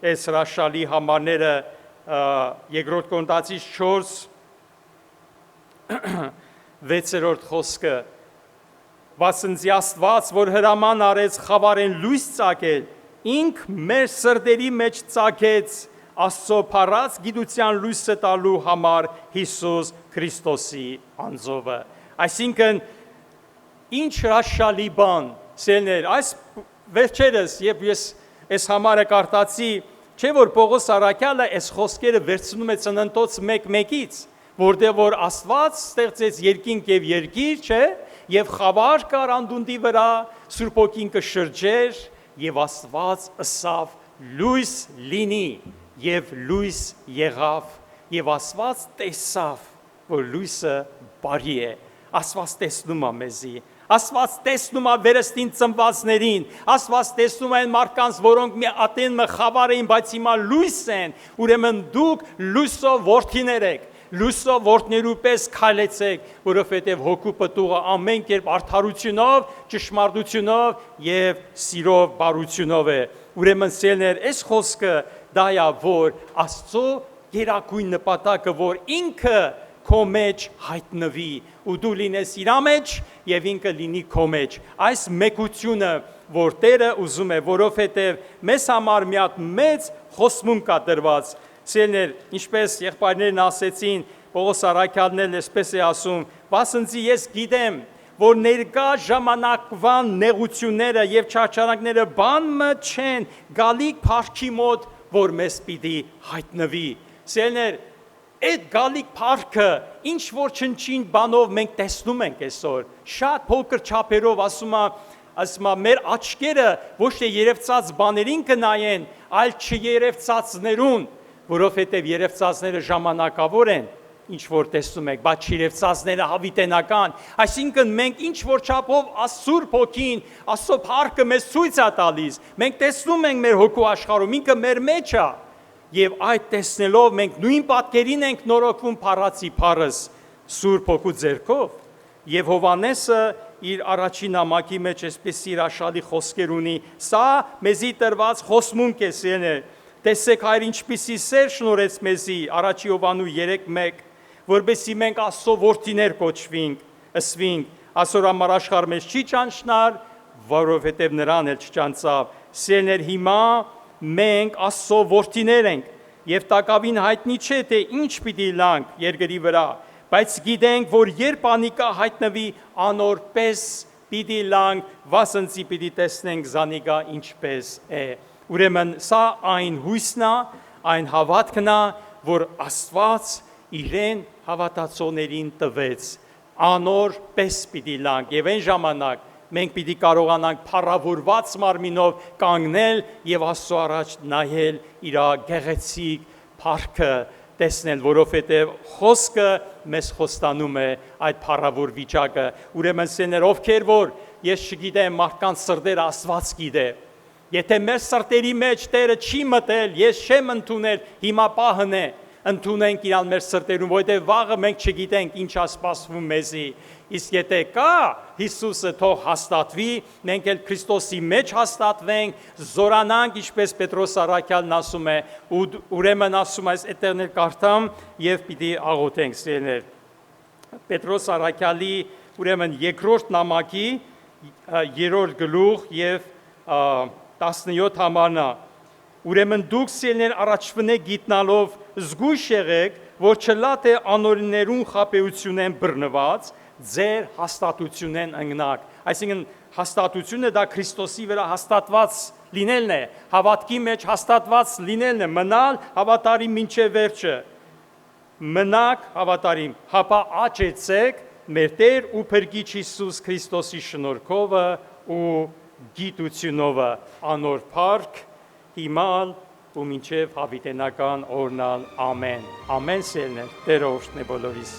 այս հրաշալի համարները երկրորդ Կորինթացիս 4 6-րդ խոսքը Վասնզի Աստված, որ հրաման արեց խավարեն լույս ծագել, ինք մեր սրտերի մեջ ծագեց Աստծո փառած գիտության լույսը տալու համար Հիսուս Քրիստոսի անձովը։ Այսինքն ինչ հրաշալի բան, սերներ, այս վերջերս, երբ ես այս համարը կարդացի, չէ որ Պողոս առաքյալը այս խոսքերը վերցնում է ծննդոց 1:1-ից, որտեղ որ Աստված ստեղծեց երկինք եւ երկիր, չէ, եւ խավար կար անդունդի վրա, Սուրբ Օգին կշրջեր եւ Աստված ըսավ լույս լինի եւ լույս եղավ եւ Աստված տեսավ, որ լույսը բարի է, Աստված տեսնում է մեզի, Աստված տեսնում է վերստին ծնվածներին, Աստված տեսնում է այն մարդկանց, որոնք մի ատեն մը խավար էին, բայց հիմա լույս են, ուրեմն դուք լույսով որդիներ եք, լույսով որդներու պես քայլեցեք, որովհետև հոգու պտուղը ամեն կերպ արդարությունով, ճշմարտությունով եւ սիրով բարությունով է։ Ուրեմն սերներ, այս խոսքը դա է, որ Աստծո գերագույն նպատակը, որ ինքը քո մեջ հայտնվի ու դու լինես իր մեջ եւ ինքը լինի քո մեջ։ Այս մեկությունը, որ Տերը ուզում է, որովհետեւ մեզ համար մի հատ մեծ խոստում կա դրված։ Սերներ, ինչպես եղբայրներն ասեցին, Պողոս առաքյալն էլ այսպես է ասում, վասնզի ես գիտեմ, որ ներկա ժամանակվան նեղությունները եւ չարչարանքները բան մը չեն, գալիք փառքի մոտ, որ մեզ պիտի հայտնվի։ Սերներ, այդ գալիք փառքը ինչ որ չնչին բանով մենք տեսնում ենք այսօր, շատ փոքր չափերով ասում է մեր աչքերը ոչ թե երևծած բաներին կնայեն, այլ չերևծածներուն, որովհետև երևծածները ժամանակավոր են, ինչ որ տեսնում եք, բայց չերևծածները հավիտենական, այսինքն մենք ինչ որ չափով Սուրբ Հոգին, Աստծո փառքը մեզ ցույց է տալիս, մենք տեսնում ենք մեր հոգու աշխարհում, ինքը մեր մեջ է, եւ այդ տեսնելով մենք նույն պատկերին ենք նորոգվում փառացի փառս Սուրբ Հոգու ձեռքով, եւ Հովանեսը իր առաջին նամակի մեջ այսպես հրաշալի խոսքեր ունի, սա մեզի տրված խոստմունք է, սերներ, տեսեք Հայր ինչպիսի սեր շնորհեց մեզի, առաջի Հովանու 3:1, որբեսի մենք Աստծո որդիներ կոչվենք, ըսվենք, այսօր համար աշխարհ մեզ չի ճանչնար, որովհետև նրան էլ չճանցավ։ Սերներ, հիմա մենք Աստծո որդիներ ենք, եւ տակավին հայտնի չէ, թե ինչ պիտի լանք երկրի վրա, բայց գիտենք, որ երբ անիկա հայտնվի, անոր պես պիտի լանք, վասնցի պիտի տեսնենք զանիկա ինչպես է։ Ուրեմն սա այն հույսն է, այն հավատքն է, որ Աստված իրեն հավատացողներին տվեց, անոր պես պիտի լանք, եւ այն ժամանակ մենք պիտի կարողանանք փառավորված մարմինով կանգնել եւ Աստծո առաջ նայել իր գեղեցիկ փառքը տեսնել, որովհետև խոսքը մեզ խոստանում է այդ փառավոր վիճակը։ Ուրեմն սեներ ովքեր որ ես չգիտեմ, մարդկանց սրտերը Աստված գիտե։ Եթե մեր սրտերի մեջ Տերը չի մտել, ես չեմ ընդունել, հիմա պահն է, ընդունենք իրան մեր սրտերում, որովհետև վաղը մենք չգիտենք ինչ է սպասվում մեզի։ Իսկ եթե կա Հիսուսը թող հաստատվի, մենք էլ Քրիստոսի մեջ հաստատվենք, զորանանք, ինչպես Պետրոս առաքյալն ասում է, ուրեմն ասում այս էտերներ կարդամ եւ պիտի աղոթենք սերներ։ Պետրոս առաքյալի ուրեմն երկրորդ նամակի 3-րդ գլուխ եւ 17 համարն է։ Ուրեմն դուք սիրելիներ առաջվնե գիտնալով զգույշ եղեք, որ չլա թե անօրիններուն խաբեությունեն բռնված, ձեր հաստատությունեն ընկնակ։ Այսինքն հաստատությունը դա Քրիստոսի վրա հաստատված լինելն է, հավատքի մեջ հաստատված լինելն է, մնալ հավատարիմ մինչև վերջը։ Մնաք հավատարիմ, հապա աճեցեք մեր Տեր ու Փրկիչ Հիսուս Քրիստոսի շնորհքովը ու գիտությունովը, անոր փառք, հիմալ ու մինչև հավիտենական օրնալ, ամեն, ամեն սերներ, Տերը օրհնե բոլորիս։